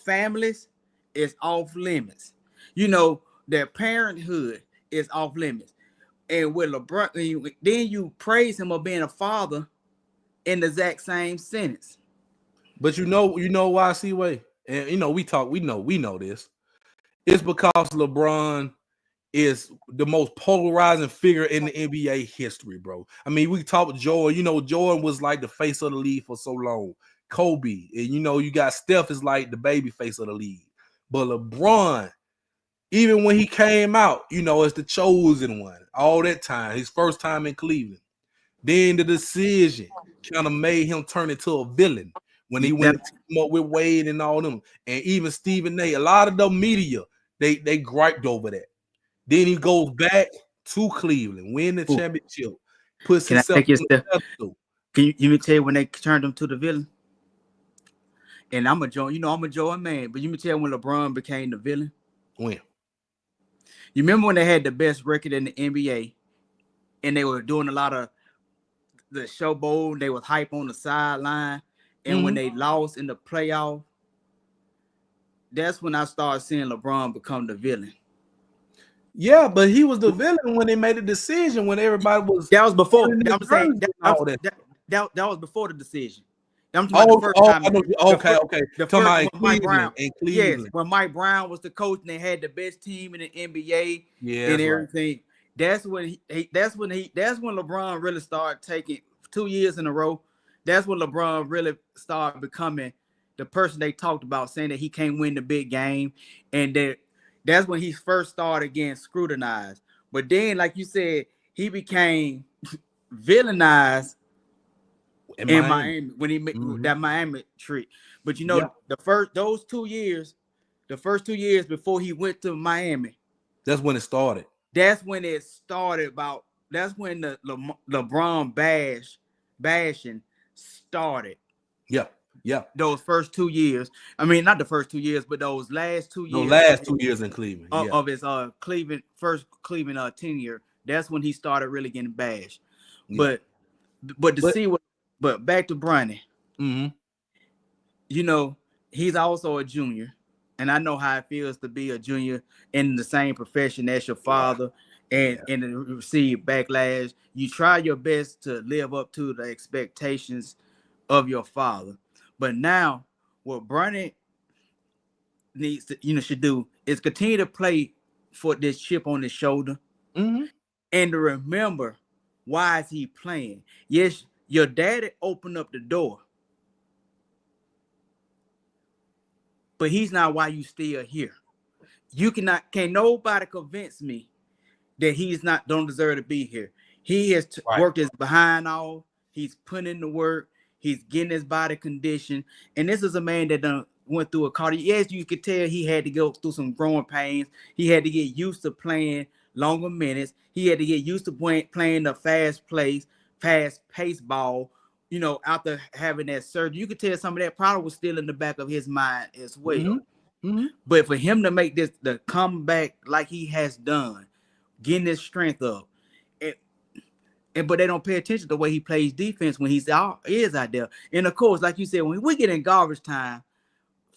families is off limits. Their parenthood is off limits. And with LeBron, then you praise him of being a father in the exact same sentence. But you know why, C-Way? And we know this. It's because LeBron is the most polarizing figure in the NBA history, bro. I mean, we talk Jordan. Jordan was like the face of the league for so long. Kobe, and you got Steph is like the baby face of the league. But LeBron, even when he came out, as the chosen one, all that time, his first time in Cleveland, then the decision kind of made him turn into a villain when he went to team up with Wade and all them, and even Stephen A. A lot of the media, they griped over that. Then he goes back to Cleveland, win the championship, puts himself on the pedestal. Can you tell you when they turned him to the villain? And I'm a Jordan man, but you me tell when LeBron became the villain? When? You remember when they had the best record in the NBA and they were doing a lot of the showboat, they was hype on the sideline, and when they lost in the playoff, that's when I started seeing LeBron become the villain. Yeah, but he was the villain when they made the decision. When everybody was That was before. in the I'm saying jersey and all that. that was before the decision. I'm talking about the first I time. know. Okay. The Talking first about in when Mike Brown. Cleveland. In Yes, Cleveland. when Mike Brown was the coach and they had the best team in the NBA Yeah, and that's right. everything. That's when LeBron really started taking 2 years in a row. That's when LeBron really started becoming the person they talked about, saying that he can't win the big game, and that's when he first started getting scrutinized. But then, like you said, he became villainized in Miami when he made that Miami trip. But you know, the first 2 years before he went to Miami, that's when it started. That's when it started. That's when the LeBron bashing started. Yeah. Those first 2 years. I mean, not the first 2 years, but those last 2 years. The last 2 years in Cleveland. Of his Cleveland tenure. That's when he started really getting bashed. Yeah. But back to Bronny. Mm-hmm. You know, he's also a junior. And I know how it feels to be a junior in the same profession as your father and receive backlash. You try your best to live up to the expectations of your father. But now what Bronny needs to, should do is continue to play for this chip on his shoulder and to remember why is he playing. Yes, your daddy opened up the door, but he's not why you still here. Can't nobody convince me that he's don't deserve to be here. He has worked his behind off. He's putting in the work. He's getting his body conditioned. And this is a man that done went through a cardio. Yes, you could tell he had to go through some growing pains. He had to get used to playing longer minutes. He had to get used to playing the fast-paced ball, after having that surgery. You could tell some of that probably was still in the back of his mind as well. But for him to make the comeback like he has done, getting his strength up, but they don't pay attention to the way he plays defense when is out there. And of course, like you said, when we get in garbage time,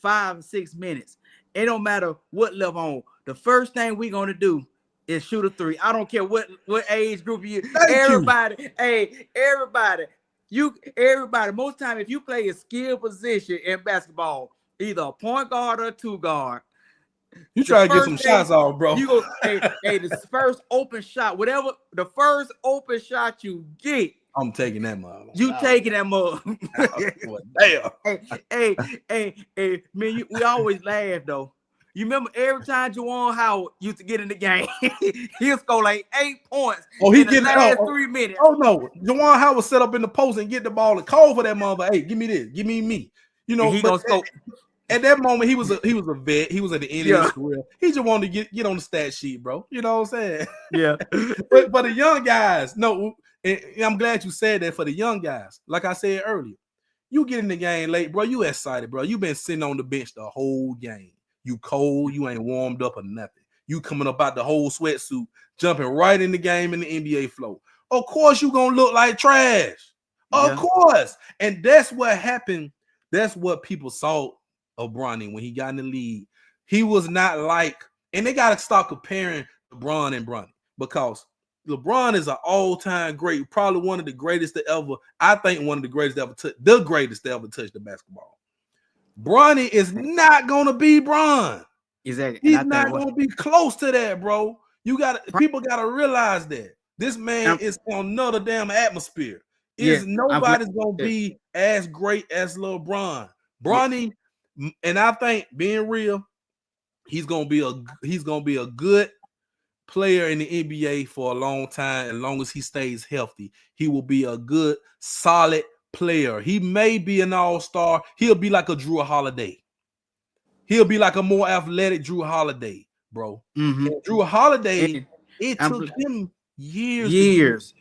5 6 minutes, it don't matter what level on. The first thing we're gonna do is shoot a three. I don't care what age group you. Everybody. Most time, if you play a skill position in basketball, either a point guard or a two guard, you try to get some shots off, bro. You go, the first open shot, whatever the first open shot you get, I'm taking that mug. Taking that mug. Damn. Hey, man, we always laugh though. You remember every time Juwan Howard used to get in the game, he'll score like 8 points. He get last 3 minutes. Oh no, Juwan Howard set up in the post and get the ball and call for that mother. Hey, give me this, give me me. He gonna score. At that moment, he was a vet. He was at the end of his career. He just wanted to get on the stat sheet, bro. You know what I'm saying? Yeah. But for the young guys, no, and I'm glad you said that. For the young guys, like I said earlier, you get in the game late, bro. You excited, bro. You been sitting on the bench the whole game. You cold. You ain't warmed up or nothing. You coming up out the whole sweatsuit, jumping right in the game in the NBA flow. Of course, you gonna look like trash. Of course, and that's what happened. That's what people saw of Bronny when he got in the league. He was not like, and they got to start comparing LeBron and Bronny, because LeBron is an all-time great, probably one of the greatest to ever, I think one of the greatest to ever touch, the greatest to ever touch the basketball. Bronny is not going to be Bron. Exactly. He's not going to be close to that, bro. People got to realize that. This man is on another damn atmosphere. Nobody's going to be as great as LeBron. Bronny, and I think, being real, he's gonna be a good player in the NBA for a long time. As long as he stays healthy, he will be a good, solid player. He may be an all-star. He'll be like a Drew Holiday. He'll be like a more athletic Drew Holiday, bro. Drew Holiday, it took him years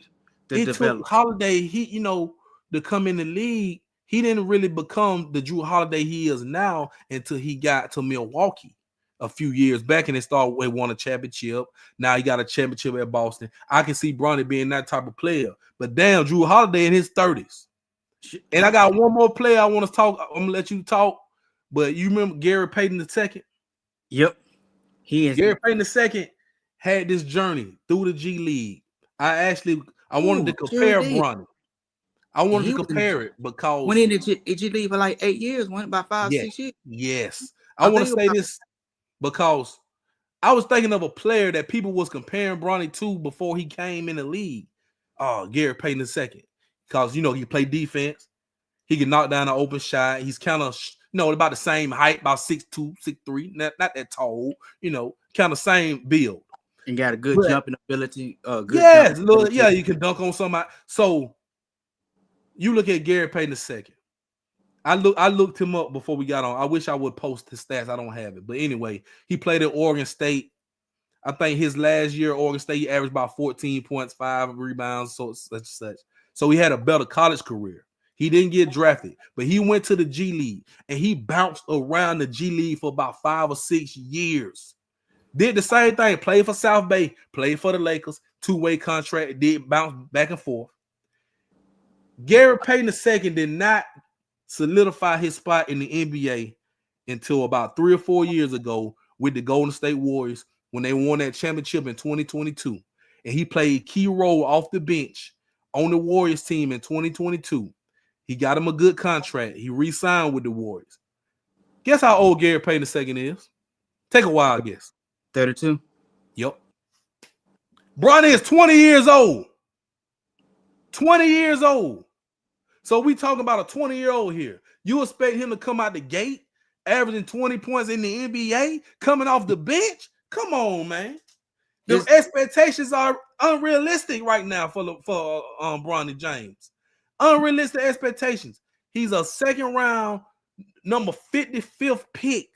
to develop. Took Holiday, to come in the league. He didn't really become the Drew Holiday he is now until he got to Milwaukee a few years back, and he won a championship. Now he got a championship at Boston. I can see Bronny being that type of player. But damn, Drew Holiday in his 30s. And I got one more player I want to talk. I'm gonna let you talk. But you remember Gary Payton II? Yep. Gary Payton II had this journey through the G League. I wanted to Sure compare did. Bronny. I wanted He to was- compare it because When did you leave for like 8 years? Went about 5, 6 years. yes. I want to say this because I was thinking of a player that people was comparing Bronny to before he came in the league. Gary Payton II. Because he played defense. He can knock down an open shot. He's kind of about the same height, about 6'2", 6'3", not that tall, kind of same build. And got a good jumping ability. You can dunk on somebody. So you look at Gary Payton II. I looked him up before we got on. I wish I would post his stats. I don't have it. But anyway, he played at Oregon State. I think his last year at Oregon State, he averaged about 14 points, 5 rebounds, such. So he had a better college career. He didn't get drafted, but he went to the G League, and he bounced around the G League for about 5 or 6 years. Did the same thing, played for South Bay, played for the Lakers, 2-way contract, did bounce back and forth. Gary Payton II did not solidify his spot in the NBA until about 3 or 4 years ago with the Golden State Warriors when they won that championship in 2022. And he played a key role off the bench on the Warriors team in 2022. He got him a good contract. He re-signed with the Warriors. Guess how old Gary Payton II is? Take a wild guess. 32. Yep. Bronny is 20 years old. 20 years old. So we talking about a 20-year-old here. You expect him to come out the gate, averaging 20 points in the NBA, coming off the bench? Come on, man. The expectations are unrealistic right now for Bronny James. Unrealistic expectations. He's a second round, number 55th pick.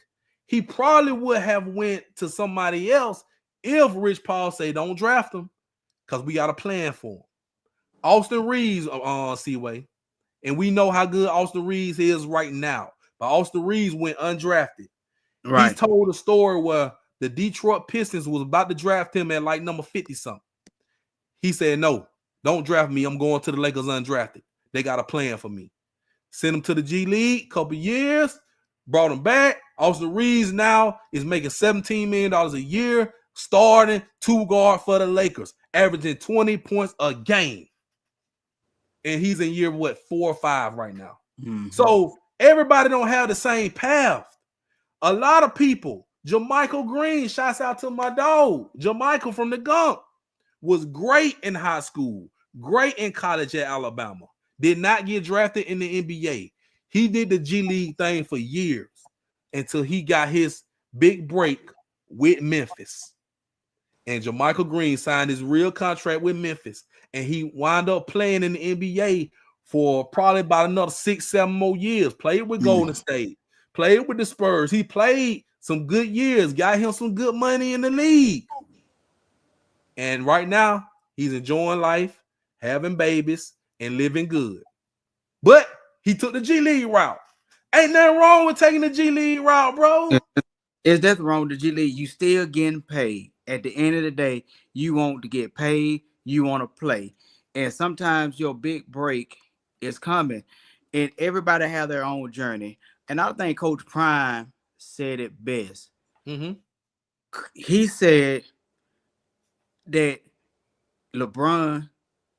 He probably would have went to somebody else if Rich Paul say don't draft him because we got a plan for him. Austin Reeves Seaway. And we know how good Austin Reeves is right now. But Austin Reeves went undrafted. Right. He's told a story where the Detroit Pistons was about to draft him at like number 50-something. He said, no, don't draft me. I'm going to the Lakers undrafted. They got a plan for me. Sent him to the G League, couple years, brought him back. Austin Reeves now is making $17 million a year, starting 2-guard for the Lakers, averaging 20 points a game. And he's in year, 4 or 5 right now. Mm-hmm. So everybody don't have the same path. A lot of people, Jermichael Green, shouts out to my dog, Jermichael from the Gump, was great in high school, great in college at Alabama. Did not get drafted in the NBA. He did the G League thing for years until he got his big break with Memphis. And Jermichael Green signed his real contract with Memphis. And he wound up playing in the NBA for probably about another 6-7 more years. Played with Golden State. Played with the Spurs. He played some good years. Got him some good money in the league. And right now, he's enjoying life, having babies, and living good. But he took the G League route. Ain't nothing wrong with taking the G League route, bro. Is that wrong with the G League? You still getting paid. At the end of the day, you want to get paid. You want to play. And sometimes your big break is coming. And everybody have their own journey. And I think Coach Prime said it best. Mm-hmm. He said that LeBron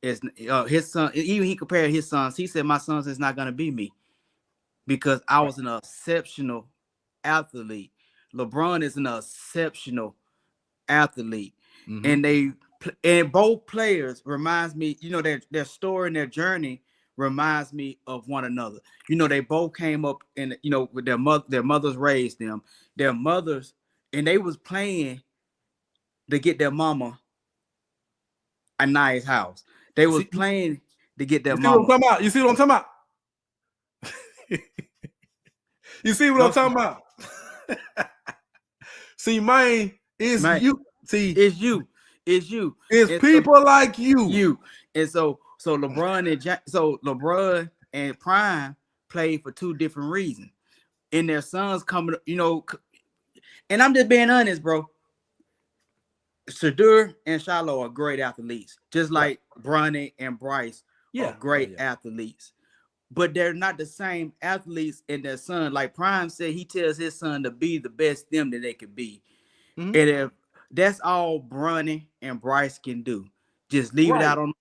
is his son. Even he compared his sons. He said, my sons is not going to be me because I was an exceptional athlete. LeBron is an exceptional athlete. Mm-hmm. And both players reminds me, their story and their journey reminds me of one another. They both came up and with their mothers raised them, their mothers, and they was playing to get their mama a nice house. They was playing to get their mama. You see what I'm talking about? You see what I'm talking about? See, man, it's you. See, it's you. It's you. It's and people so, like you. You. And so LeBron and Prime played for 2 different reasons. And their sons coming, and I'm just being honest, bro. Shadur and Shiloh are great athletes, just like Bronny and Bryce are great athletes. But they're not the same athletes in their son. Like Prime said, he tells his son to be the best them that they could be. Mm-hmm. And if That's all Bronny and Bryce can do. Just leave it Right. out on,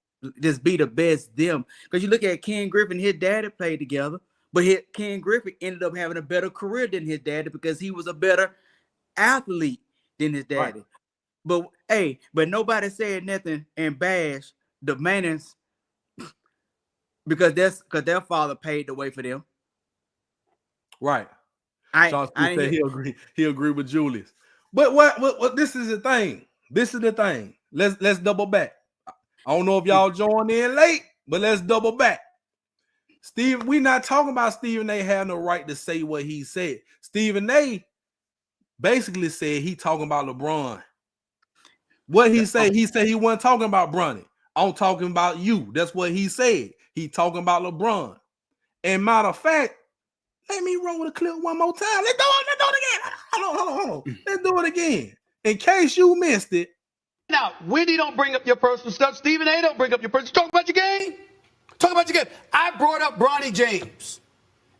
just be the best them. Because you look at Ken Griffin, his daddy played together, but Ken Griffin ended up having a better career than his daddy because he was a better athlete than his daddy. Right. But nobody said nothing and bash the Mannings because their father paved the way for them. Right. I Sean I Smith said didn't hear- he'll agree with Julius. But what this is the thing. This is the thing. Let's double back. I don't know if y'all joined in late, but let's double back. Steve, we not talking about Stephen A. having the right to say what he said. Stephen A. basically said he talking about LeBron. What he said he wasn't talking about Bronny. I'm talking about you. That's what he said. He talking about LeBron. And matter of fact, let me roll the clip one more time. Let's do it again. Hold on. Let's do it again. In case you missed it. Now, Wendy don't bring up your personal stuff. Stephen A. don't bring up your personal. Talk about your game. Talk about your game. I brought up Bronny James,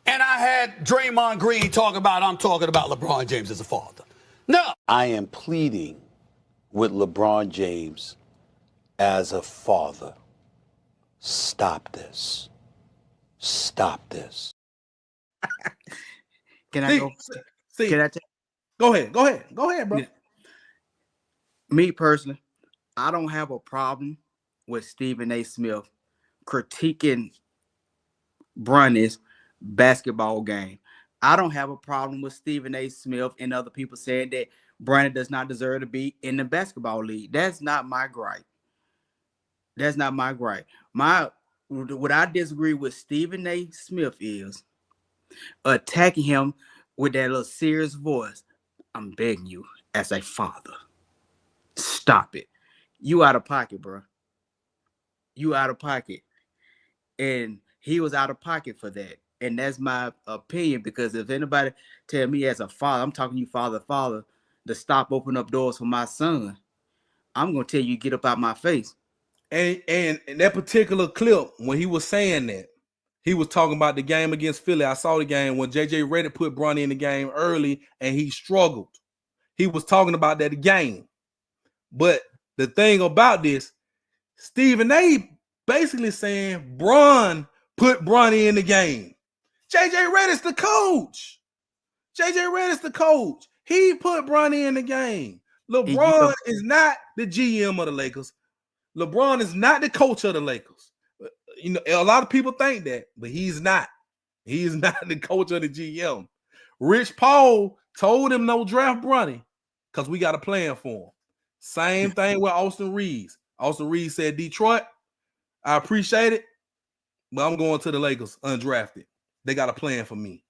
and I had Draymond Green talk about I'm talking about LeBron James as a father. No. I am pleading with LeBron James as a father. Stop this. Stop this. Can I go? Can I Go ahead, bro. Me personally, I don't have a problem with Stephen A. Smith critiquing Bronny's basketball game. I don't have a problem with Stephen A. Smith and other people saying that Bronny does not deserve to be in the basketball league. That's not my gripe. That's not my gripe. What I disagree with Stephen A. Smith is attacking him with that little serious voice. I'm begging you as a father. Stop it. You out of pocket, bro. You out of pocket. And he was out of pocket for that. And that's my opinion, because if anybody tell me as a father, I'm talking to you father, to stop opening up doors for my son, I'm going to tell you, get up out my face. And in that particular clip, when he was saying that, he was talking about the game against Philly. I saw the game when JJ Redick put Bronny in the game early and he struggled. He was talking about that game. But the thing about this, Stephen A. basically saying Bron put Bronny in the game. JJ Redick's the coach. He put Bronny in the game. LeBron is not the GM of the Lakers. LeBron is not the coach of the Lakers. You know, a lot of people think that, but he's not. He is not the coach of the GM. Rich Paul told him no draft Bronny because we got a plan for him. Same thing with Austin Reeves. Austin Reeves said, Detroit, I appreciate it, but I'm going to the Lakers undrafted. They got a plan for me.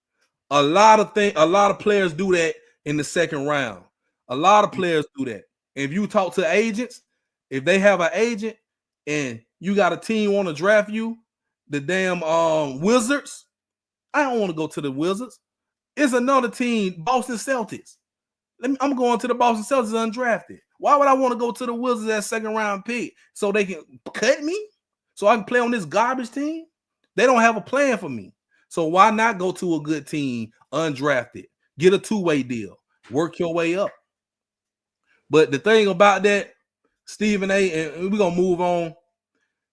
A lot of players do that in the second round. A lot of players do that. If you talk to agents, if they have an agent and you got a team want to draft you, the damn Wizards, I don't want to go to the Wizards. It's another team, Boston Celtics. I'm going to the Boston Celtics undrafted. Why would I want to go to the Wizards as second round pick so they can cut me? So I can play on this garbage team? They don't have a plan for me. So why not go to a good team undrafted? Get a two-way deal. Work your way up. But the thing about that, Stephen A., and we're going to move on.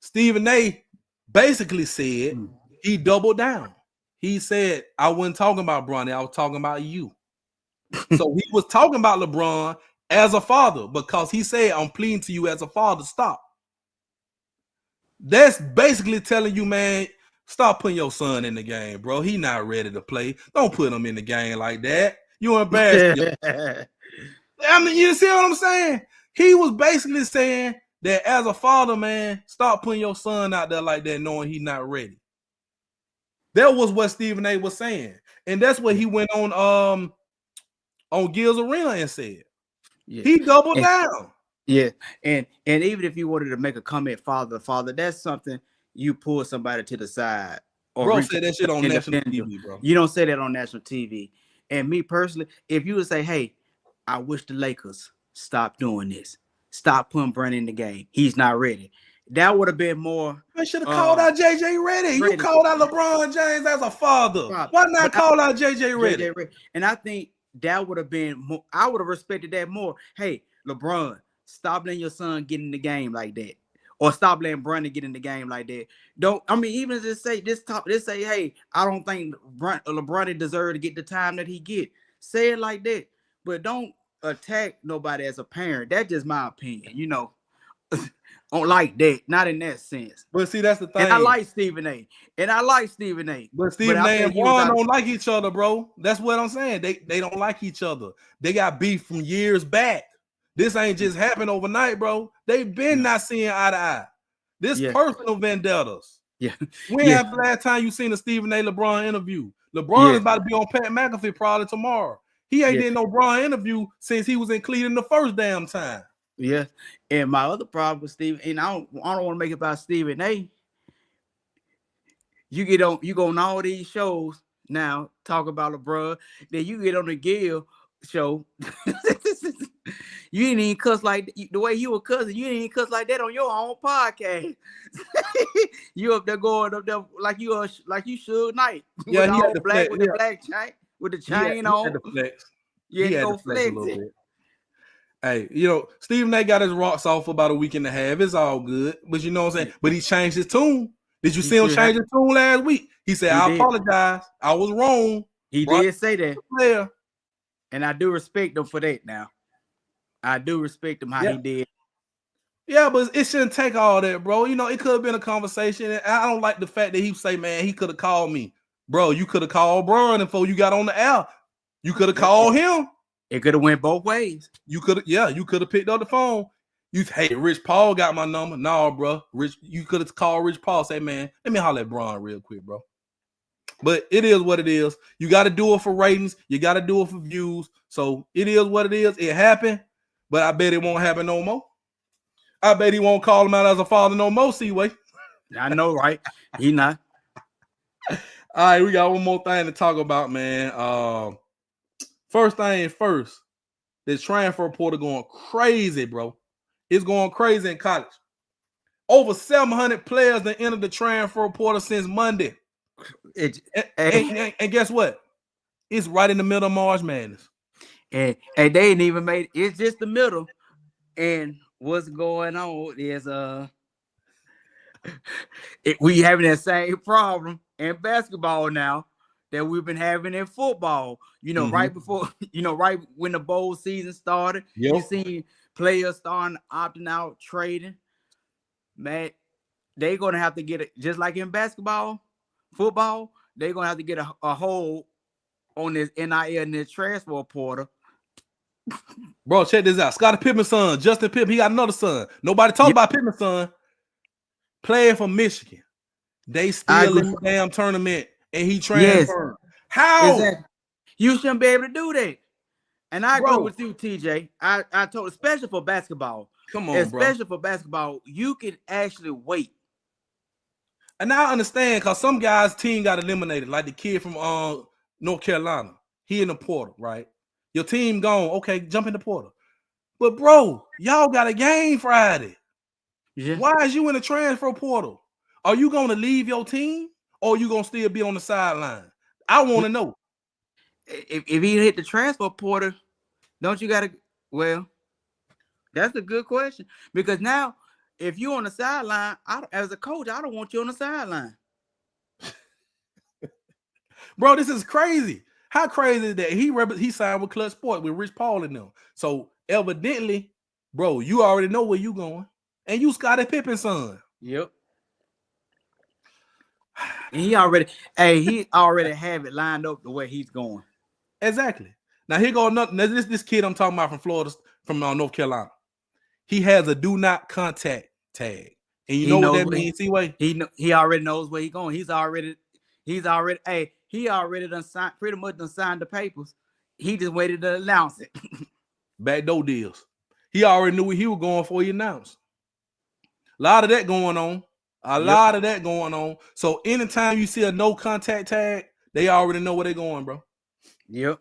Stephen A. basically said he doubled down. He said, I wasn't talking about Bronny. I was talking about you. So he was talking about LeBron as a father because he said, I'm pleading to you as a father. Stop. That's basically telling you, man, stop putting your son in the game, bro. He not ready to play. Don't put him in the game like that. You embarrassed. I mean, you see what I'm saying? He was basically saying that as a father, man, stop putting your son out there like that, knowing he's not ready. That was what Stephen A. was saying. And that's what he went on Gil's Arena and said. Yeah. He doubled down. Yeah. And even if you wanted to make a comment, father, that's something you pull somebody to the side. Or bro said that shit on national TV, bro. You don't say that on national TV. And me personally, if you would say, hey, I wish the Lakers stop doing this. Stop putting Bronny in the game. He's not ready. That would have been more. I should have called out JJ Redick. You called out LeBron James as a father. Why not call out JJ Redick? And I think that would have been more, I would have respected that more. Hey, LeBron, stop letting your son get in the game like that. Or stop letting Bronny get in the game like that. Even just say hey, I don't think LeBron deserves to get the time that he get. Say it like that. But don't attack nobody as a parent. That's just my opinion, Don't like that. Not in that sense. But see, that's the thing. And I like Stephen A. But Stephen A and Bron don't like each other, bro. That's what I'm saying. They don't like each other. They got beef from years back. This ain't just happened overnight, bro. They've been not seeing eye to eye. This personal vendettas. Yeah. When have the last time you seen a Stephen A. LeBron interview? LeBron is about to be on Pat McAfee probably tomorrow. He ain't did no Bron interview since he was in Cleveland the first damn time. Yeah. And my other problem with Stephen, and I don't want to make it about Stephen A. You go on all these shows now, talk about LeBron, then you get on the Gill show. You didn't even cuss like the way you were cussing. You didn't even cuss like that on your own podcast. You up there going up there like you should Nite. Yeah, he had the black flex, with the black chain with the chain on. He had the flex. Yeah, he had go to flex flex a little it. bit. Hey, Stephen A. got his rocks off for about a week and a half. It's all good. But you know what I'm saying? But he changed his tune. Did you see him change his tune last week? He said, I apologize. I was wrong. He did say that. Yeah. And I do respect him for that now. I do respect him how he did. Yeah, but it shouldn't take all that, bro. It could have been a conversation. And I don't like the fact that he say, man, he could have called me. Bro, you could have called Bron before you got on the air. You could have called him. It could have went both ways. You could have picked up the phone. Hey, Rich Paul got my number. No, bro. You could have called Rich Paul, say, man, let me holler at Bron real quick, bro. But it is what it is. You got to do it for ratings. You got to do it for views. So it is what it is. It happened, but I bet it won't happen no more. I bet he won't call him out as a father no more, Seaway. I know, right? He not. All right, we got one more thing to talk about, man. First thing first, this transfer portal going crazy, bro. It's going crazy in college. Over 700 players that entered the transfer portal since Monday. And guess what? It's right in the middle of March Madness. And they didn't even made it. It's just the middle. And what's going on is we having that same problem in basketball now that we've been having in football. Right before, right when the bowl season started, you seen players starting opting out, trading. Man, they're gonna have to get it just like in football, they're gonna have to get a hold on this NIL and this transfer portal. Bro, check this out. Scottie Pippen's son, Justin Pippen, he got another son. Nobody talk about Pippen's son. Playing for Michigan. They still in the damn tournament and he transferred. Yes. How? Exactly. You shouldn't be able to do that. And I agree with you, TJ. I told, especially for basketball. Come on, especially for basketball, you can actually wait. And I understand because some guys' team got eliminated, like the kid from North Carolina. He in the portal, right? Your team gone. Okay, jump in the portal. But bro, y'all got a game Friday. Yeah. Why is you in the transfer portal? Are you going to leave your team or are you going to still be on the sideline? I want to know. If he hit the transfer portal, don't you got to? Well, that's a good question because now if you're on the sideline, as a coach, I don't want you on the sideline. Bro, this is crazy. How crazy is that? He signed with Clutch Sport with Rich Paul and them. So evidently, bro, you already know where you going. And you Scottie Pippen's son. Yep. And he already have it lined up the way he's going. Exactly. Now here go another. This kid I'm talking about from Florida, from North Carolina. He has a do not contact tag, and you know what that means. Seaway. He already knows where he's going. He already done signed, pretty much done signed the papers. He just waited to announce it. Backdoor deals. He already knew where he was going before he announced. A lot of that going on. Lot of that going on. So anytime you see a no contact tag, they already know where they're going, bro. Yep.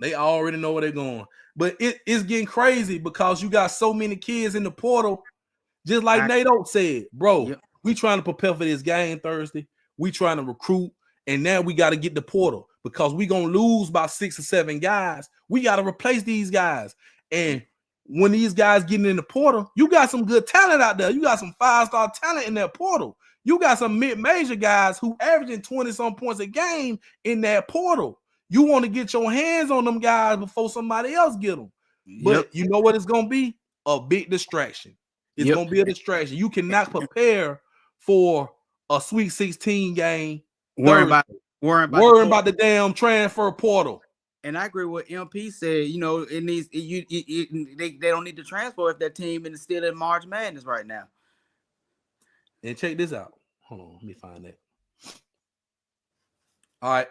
They already know where they're going. But it's getting crazy because you got so many kids in the portal. Just like Nate said, bro, we trying to prepare for this game Thursday. We trying to recruit. And now we got to get the portal because we going to lose about 6 or 7 guys. We got to replace these guys. And when these guys getting in the portal, you got some good talent out there. You got some 5-star talent in that portal. You got some mid-major guys who averaging 20-some points a game in that portal. You want to get your hands on them guys before somebody else get them. But you know what it's going to be? A big distraction. It's going to be a distraction. You cannot prepare for a Sweet 16 game worrying about the damn transfer portal. And I agree with MP said. You know, it needs they don't need to transfer if that team is still in March Madness right now. And check this out. Hold on, let me find that. All right,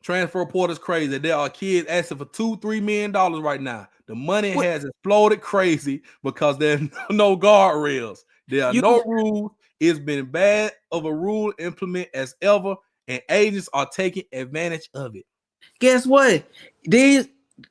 transfer portal is crazy. There are kids asking for $2-3 million right now. The money has exploded crazy because there's no guardrails. There are no rules. It's been bad of a rule to implement as ever, and agents are taking advantage of it. Guess what? These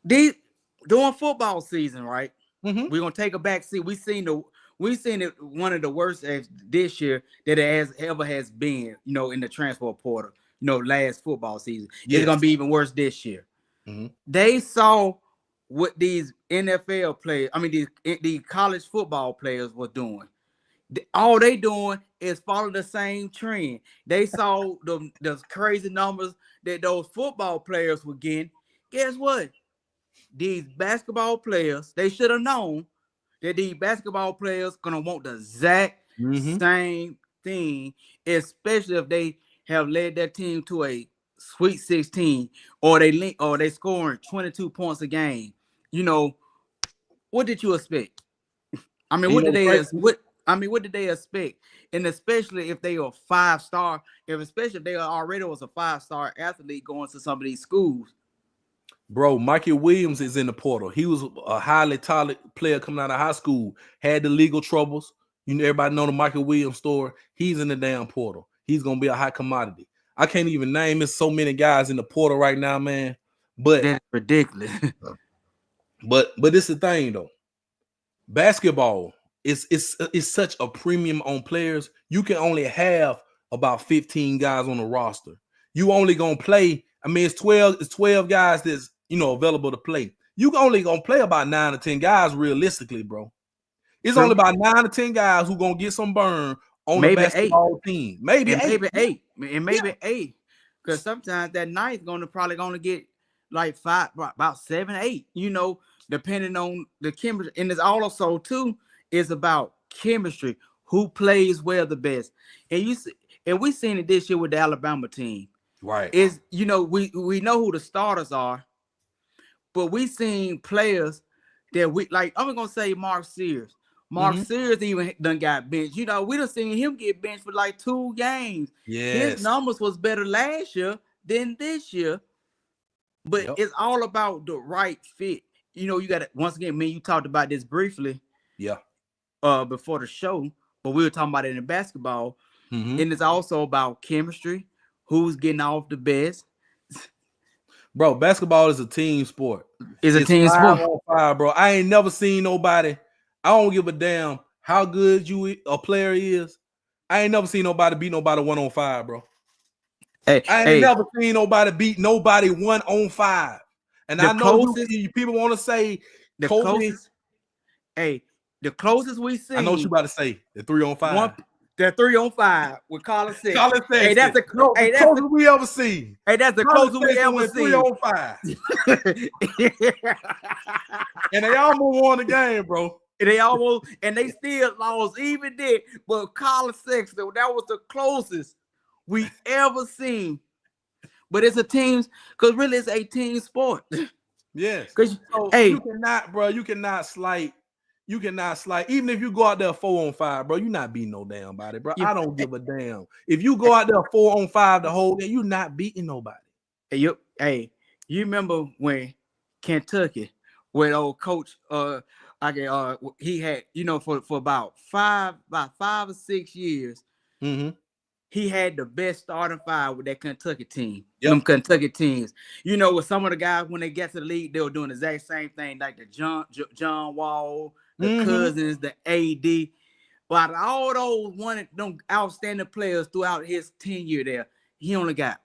during football season, right? Mm-hmm. We're gonna take a back seat. We seen it one of the worst this year that it ever has been. You know, in the transfer portal. You know, last football season, it's gonna be even worse this year. Mm-hmm. They saw what these NFL players, these college football players were doing. All they doing is follow the same trend. They saw the crazy numbers that those football players were getting. Guess what? These basketball players, they should have known that these basketball players gonna want the exact same thing, especially if they have led their team to a Sweet 16 or they scoring 22 points a game. You know, what did you expect? I mean, what did they expect? And especially if they are 5-star, especially if they already was a 5-star athlete going to some of these schools. Bro, Mikey Williams is in the portal. He was a highly talented player coming out of high school, had the legal troubles. You know, everybody know the Michael Williams story. He's in the damn portal. He's gonna be a high commodity. I can't even name it. So many guys in the portal right now, man. But that's ridiculous. but it's the thing though. Basketball is such a premium on players. You can only have about 15 guys on the roster. You only gonna play. I mean, it's 12 guys that's available to play. You only gonna play about 9 or 10 guys realistically, bro. It's only about 9 or 10 guys who gonna get some burn on the basketball team. Maybe eight. Maybe 8. Because sometimes that Nite probably gonna get like 5, about 7, 8. You know, depending on the chemistry. And it's also too is about chemistry. Who plays well the best? And we seen it this year with the Alabama team. Right. Is we know who the starters are, but we seen players that we like. I'm gonna say Mark Sears. Mark Sears even done got benched. You know, we done seen him get benched for like 2 games. Yes. His numbers was better last year than this year. But it's all about the right fit. You know, you got to, once again, you talked about this briefly. Yeah. Before the show, but we were talking about it in basketball. And it's also about chemistry. Who's getting off the best? Bro, basketball is a team sport. It's a team sport. 5-on-5, bro. I ain't never seen nobody. I don't give a damn how good a player is. I ain't never seen nobody beat nobody 1-on-5, bro. I ain't never seen nobody beat nobody 1-on-5. And I know people want to say the Kobe. Closest. The closest we seen. I know what you about to say. The 3-on-5. The 3-on-5 with Colin Sexton. Colin Sexton. Hey, that's the closest we ever seen. Hey, that's the closest we ever seen. 3-on-5. And they almost won the game, bro. And they still lost even then. But Colin Sexton, that was the closest we ever seen. But it's a team, because really it's a team sport. Yes. So, you cannot slight. You cannot slide. Even if you go out there 4-on-5, bro, you're not beating no damn body, bro. I don't give a damn. If you go out there 4-on-5 the whole day, you're not beating nobody. You remember when Kentucky, when old coach, he had, for about 5 or 6 years, he had the best starting 5 with that Kentucky team. Them Kentucky teams. You know, with some of the guys, when they get to the league, they were doing the exact same thing, like the John Wall, the Cousins, the AD. But all those them outstanding players throughout his tenure there, he only got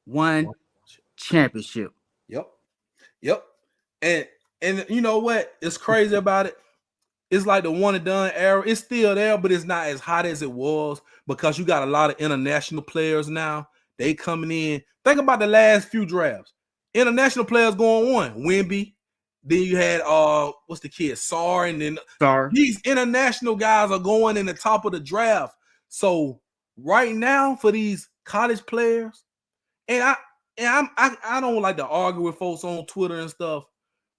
1 championship. Yep. And And you know what? It's crazy about it. It's like the one and done era. It's still there, but it's not as hot as it was because you got a lot of international players now. They coming in. Think about the last few drafts. International players going on. Wemby. Then you had what's the kid? Sarr, and then these international guys are going in the top of the draft. So right now for these college players, and I don't like to argue with folks on Twitter and stuff,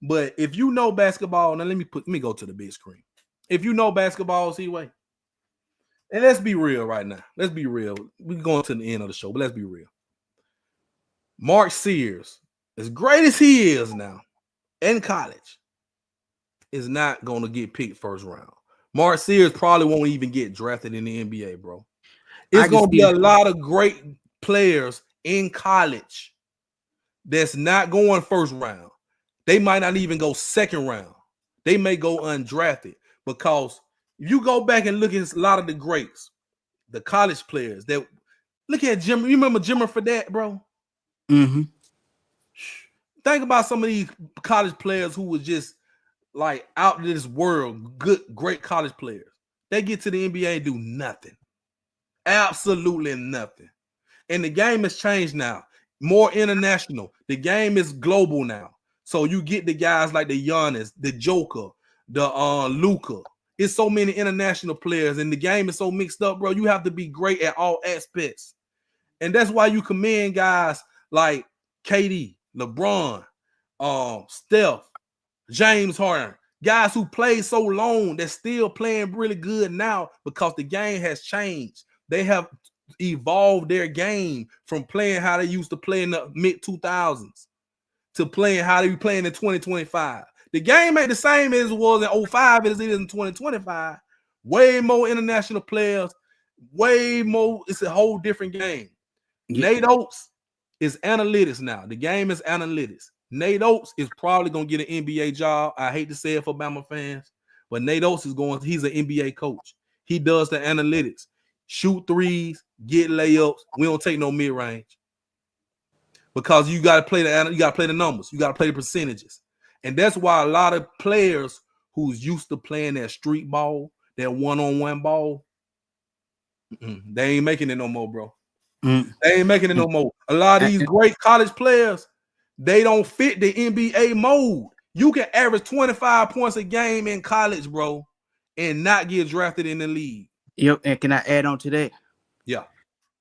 but if you know basketball, now let me go to the big screen. If you know basketball, C-Way, and let's be real right now. Let's be real. We're going to the end of the show, but let's be real. Mark Sears, as great as he is now in college, is not going to get picked first round. Mark Sears probably won't even get drafted in the NBA, bro. It's going to be a lot of great players in college that's not going first round. They might not even go second round. They may go undrafted because if you go back and look at a lot of the greats, the college players that look at Jim. You remember Jimmer for that, bro? Mm-hmm. Think about some of these college players who was just like out in this world, good, great college players. They get to the NBA and do nothing. Absolutely nothing. And the game has changed now. More international. The game is global now. So you get the guys like the Giannis, the Joker, the Luka. It's so many international players, and the game is so mixed up, bro. You have to be great at all aspects. And that's why you commend guys like KD, LeBron, Steph, James Harden, guys who played so long that's still playing really good now because the game has changed. They have evolved their game from playing how they used to play in the mid-2000s to playing how they be playing in 2025. The game ain't the same as it was in 05 as it is in 2025. Way more international players, way more. It's a whole different game. Yeah. Nate Oates is analytics now. The game is analytics. Nate Oates is probably going to get an NBA job. I hate to say it for Bama fans, but Nate Oates he's an NBA coach. He does the analytics. Shoot threes, get layups. We don't take no mid-range. Because you got to play the numbers. You got to play the percentages. And that's why a lot of players who's used to playing that street ball, that one-on-one ball, they ain't making it no more, bro. They ain't making it no more. A lot of these great college players, they don't fit the NBA mold. You can average 25 points a game in college, bro, and not get drafted in the league. Yep. And can I add on to that? Yeah.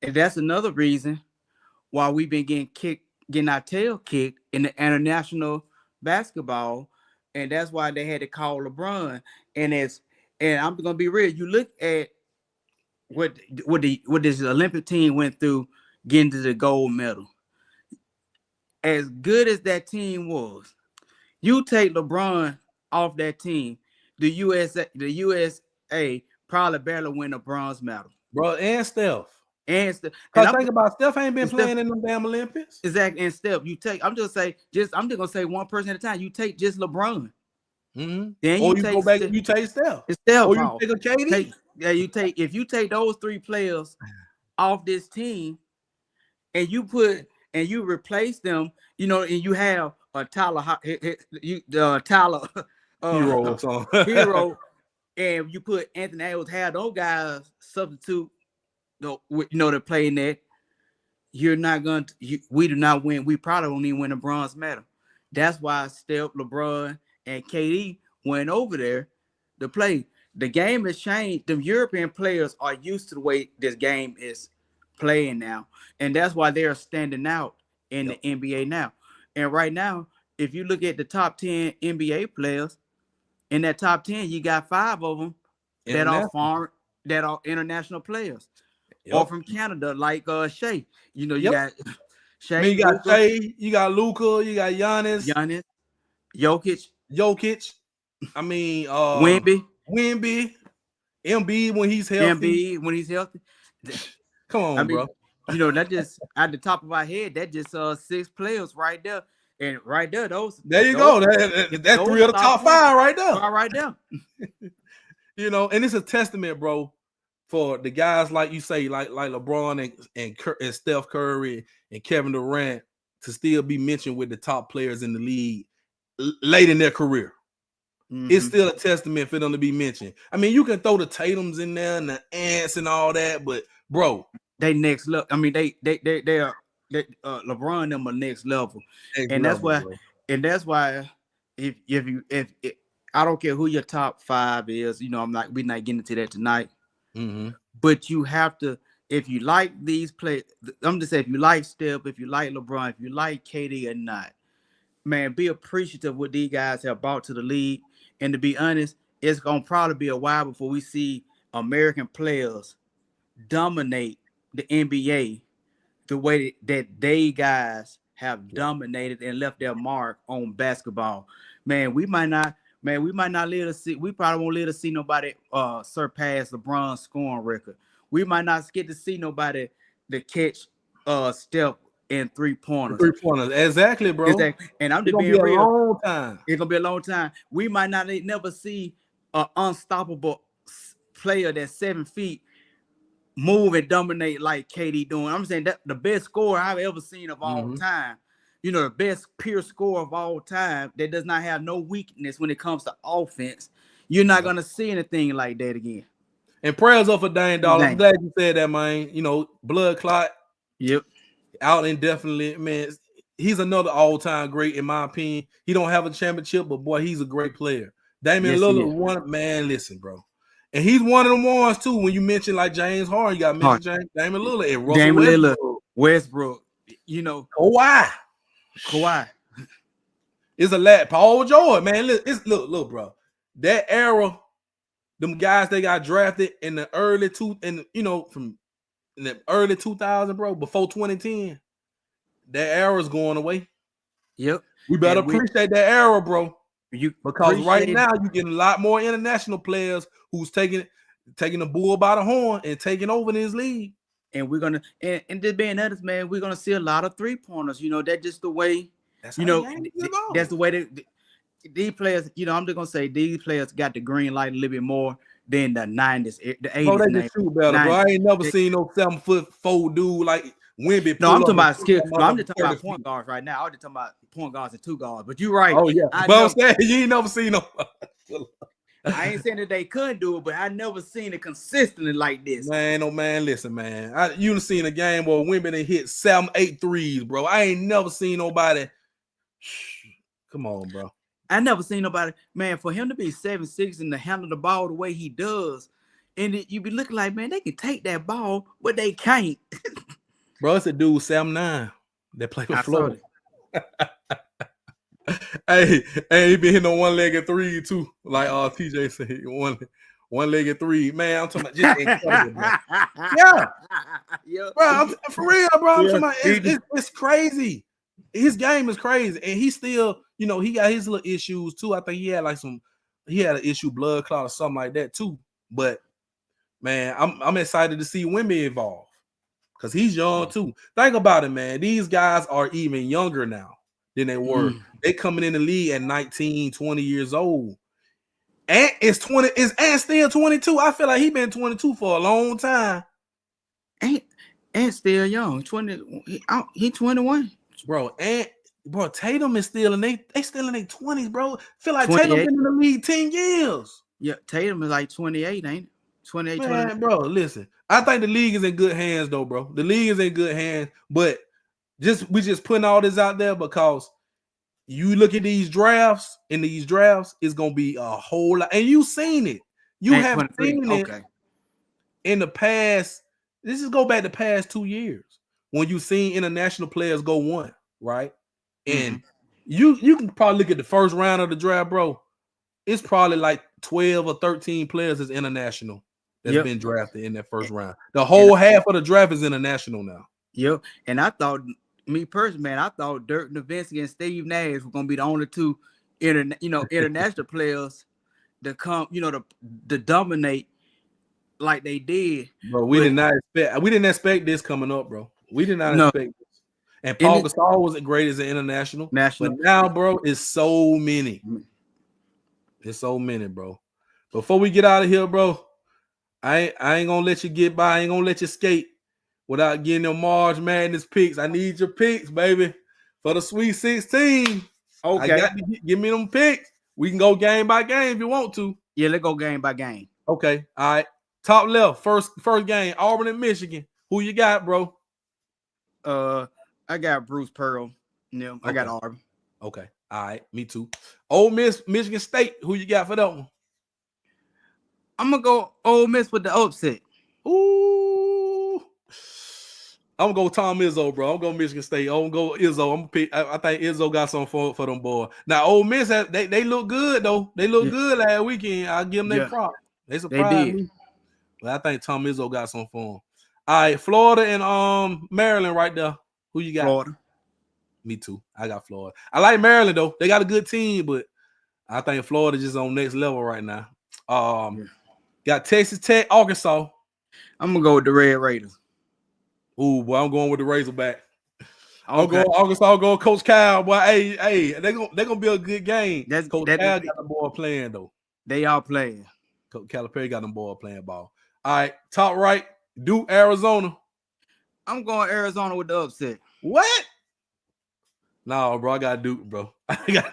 And that's another reason why we've been getting our tail kicked in the international basketball, and that's why they had to call LeBron. And I'm gonna be real. You look at what this Olympic team went through getting to the gold medal. As good as that team was, you take LeBron off that team, the USA probably barely win a bronze medal, bro. And Steph. Because think about Steph ain't been playing in them damn Olympics. Exactly. And Steph, I'm just gonna say one person at a time. You take just LeBron. Mm-hmm. Then you take Steph. You take Steph. Or you take a KD. If you take those three players off this team and you replace them, and you have a Tyler Hero, and you put Anthony Edwards, have those guys substitute. To play in that, you're not going to. We do not win. We probably won't even win a bronze medal. That's why Steph, LeBron, and KD went over there to play. The game has changed. The European players are used to the way this game is playing now, and that's why they're standing out in the NBA now. And right now, if you look at the top 10 NBA players, in that top 10, you got 5 of them that are international players. Or from Canada, like Shea. You got Shea. You got Shea, you got Luka, you got Giannis, Jokic. I mean, Wemby, Embiid when he's healthy. Come on, bro. That just at the top of our head, that just 6 players right there. And right there, those. There you go. That's 3 of the top 5 right there. Right there. And it's a testament, bro, for the guys like you say, like LeBron and Steph Curry and Kevin Durant to still be mentioned with the top players in the league late in their career. Mm-hmm. It's still a testament for them to be mentioned. I mean, you can throw the Tatums in there and the Ants and all that, but bro, they next level. I mean, they are LeBron them are next level, and that's why. bro. And that's why if I don't care who your top 5 is, we're not getting into that tonight. Mm-hmm. But you have to, if you like these players, I'm just saying, if you like Steph, if you like LeBron, if you like KD or not, man, be appreciative of what these guys have brought to the league. And to be honest, it's gonna probably be a while before we see American players dominate the NBA the way that they guys have dominated and left their mark on basketball. Man, we might not live to see. We probably won't live to see nobody surpass LeBron's scoring record. We might not get to see nobody to catch Steph in 3-pointers. 3-pointers, exactly, bro. Exactly. And I'm just being real. Long time. It's gonna be a long time. We might not never see an unstoppable player that's 7 feet move and dominate like KD doing. I'm saying that the best scorer I've ever seen of all time. The best pure scorer of all time that does not have no weakness when it comes to offense. You're not gonna see anything like that again. And prayers up for Dame Dollar. I'm glad you said that, man. Blood clot. Yep. Out indefinitely, man. He's another all-time great, in my opinion. He don't have a championship, but boy, he's a great player. Damian Lillard, one man. Listen, bro, and he's one of them ones too. When you mention like James Harden, you got to mention Damian Lillard and Russell Westbrook. Kawhi. It's a lad. Paul George, man. Look, bro. That era, them guys they got drafted in the early from in the early 2000s, bro, before 2010. That era's going away. Yep. We better appreciate that era, bro. Because right now you're getting a lot more international players who's taking the bull by the horn and taking over this league. And we're gonna and just being honest, man, we're gonna see a lot of 3-pointers. That's just the way. That's the way that these players. I'm just gonna say these players got the green light a little bit more than the 90s, the 80s. Bro, they just shoot better, bro. I ain't never seen no 7'4" dude like Wemby. No, I'm talking about skill. No, I'm just talking about point guards right now. I was just talking about point guards and 2 guards. But you're right. Oh yeah, I'm saying you ain't never seen no. I ain't saying that they couldn't do it, but I never seen it consistently like this. Man, listen, man. You done seen a game where women they hit 7-8 threes, bro. I ain't never seen nobody. Come on, bro. I never seen nobody, man, for him to be 7'6" and to handle the ball the way he does, and you be looking like, man, they can take that ball, but they can't. Bro, it's a dude 7'9" that play with Florida. Hey, he been hitting on one-legged three too, like TJ said, one-legged three. Man, I'm talking about just incredible, bro. Yeah, bro, I'm for real, bro. I'm talking about it's crazy. His game is crazy, and he still, he got his little issues too. I think he had an issue, blood clot or something like that too. But man, I'm excited to see Wemby evolve because he's young too. Think about it, man. These guys are even younger now than they were. They coming in the league at 19, 20 years old. And it's still 22. I feel like he been 22 for a long time. And still young. He 21. Bro, Tatum is still in they still in their 20s, bro. Feel like 28. Tatum been in the league 10 years. Yeah, Tatum is like 28, ain't it? 28, man, 28. Bro, listen. I think the league is in good hands, though, bro. The league is in good hands, but we just putting all this out there because you look at these drafts, it's gonna be a whole lot, and you seen it. You have seen it in the past. This is go back the past 2 years when you seen international players go one, right? And you can probably look at the first round of the draft, bro. It's probably like 12 or 13 players is international that's been drafted in that first round. The whole half of the draft is international now. Yep. And I thought, me personally, man, I thought Dirk Nowitzki and Steve Nash were gonna be the only two international players to come, to dominate like they did. Bro, we didn't expect this coming up, bro. We did not expect this. And Paul Gasol wasn't great as an international. But now, bro, it's so many. It's so many, bro. Before we get out of here, bro, I ain't gonna let you get by. I ain't gonna let you skate without getting your March Madness picks. I need your picks, baby, for the Sweet 16. Okay. Give me them picks. We can go game by game if you want to. Yeah, let's go game by game. Okay. All right. Top left, first game, Auburn and Michigan. Who you got, bro? I got Bruce Pearl. No, I got Auburn. Okay. All right. Me too. Ole Miss, Michigan State. Who you got for that one? I'm gonna go Ole Miss with the upset. Ooh. I'm gonna go Tom Izzo, bro. I'm gonna go Michigan State. I'm gonna go Izzo. I'm gonna pick. I think Izzo got something for them boys. Now, Ole Miss, they look good though. They look good last weekend. I'll give them their prop. They surprised me. But I think Tom Izzo got something for them. All right, Florida and Maryland right there. Who you got? Florida. Me too. I got Florida. I like Maryland though. They got a good team, but I think Florida just on next level right now. Got Texas Tech, Arkansas. I'm gonna go with the Red Raiders. Ooh, boy, I'm going with the Razorback. I'm going Arkansas. I'm going Coach Cal. Boy, hey, they're gonna be a good game. Coach Cal got the boy playing though. They all playing. Coach Calipari got them boy playing ball. All right, top right, Duke, Arizona. I'm going Arizona with the upset. What? No, bro, I got Duke, bro. I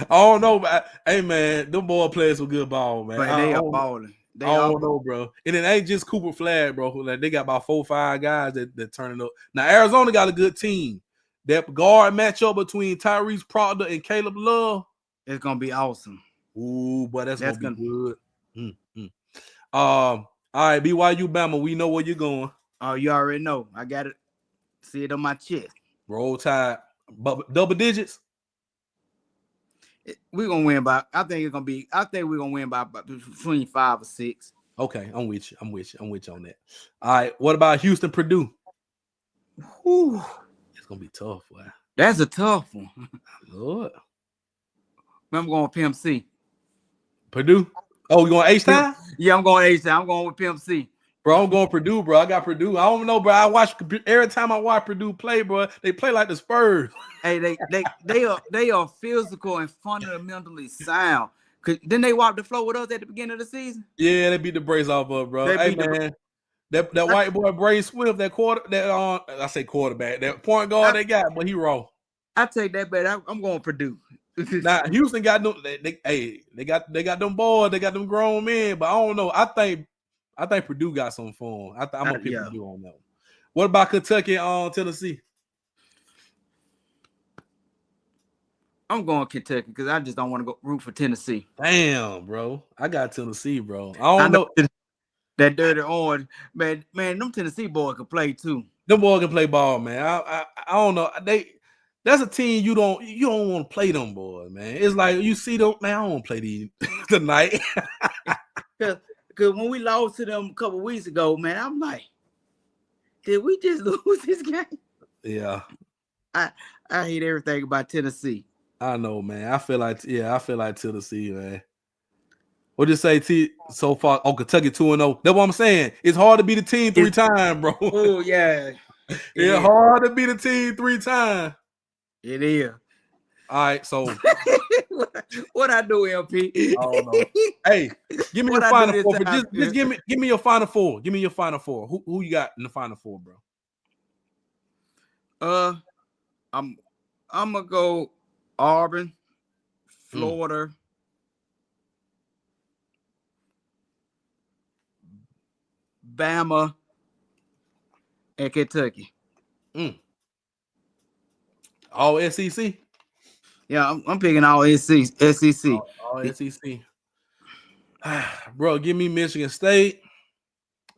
don't know, but hey, man, them boy players some good ball, man. But they are balling. I don't know, bro. And it ain't just Cooper Flag, bro. Like, they got about 4 or 5 guys that turning up. Now, Arizona got a good team. That guard matchup between Tyrese Proctor and Caleb Love. It's gonna be awesome. Ooh, boy, that's gonna be good. All right, BYU Bama, we know where you're going. Oh, you already know. I got it. See it on my chest. Roll Tide. Double digits. We're gonna win by. I think we're gonna win by between 5 or 6. Okay, I'm with you. I'm with you on that. All right. What about Houston, Purdue? Whew. It's gonna be tough, boy. That's a tough one. Lord. I'm going Pimp C. Purdue. Oh, you going H-Time? Yeah, I'm going H-Time. I'm going with Pimp C. Bro, I'm going Purdue, bro. I got Purdue. I don't know, bro. Every time I watch Purdue play, bro, they play like the Spurs. Hey, they are physical and fundamentally sound. Didn't they walk the floor with us at the beginning of the season? Yeah, they beat the brace off of, bro. Hey, man, that white boy Bray Swift, that quarterback, that point guard they got, but he raw. I take that bet. I'm going Purdue. Now Houston got them. They got them boys. They got them grown men. But I don't know. I think Purdue got something for them. I'm gonna pick Purdue on that one. What about Kentucky on Tennessee? I'm going Kentucky because I just don't want to go root for Tennessee. Damn, bro. I got Tennessee, bro. I don't know. That dirty orange. Man, them Tennessee boys can play too. Them boys can play ball, man. I don't know. That's a team you don't want to play them boys, man. It's like you see them, man. I don't want to play these tonight. Because when we lost to them a couple weeks ago, man, I'm like, did we just lose this game? Yeah. I hate everything about Tennessee. I know, man. I feel like Tennessee, man. What you say, T? So far, Kentucky 2-0. That's what I'm saying. It's hard to beat a team 3 times, bro. Oh yeah. It's hard to beat a team 3 times. It is. All right, so what I do, LP? I don't know. Hey, give me your final 4. Just give me your final 4. Give me your final 4. Who you got in the final 4, bro? I'm gonna go Auburn, Florida, Bama, and Kentucky. All SEC? Yeah, I'm picking all SEC. All SEC. Bro, give me Michigan State.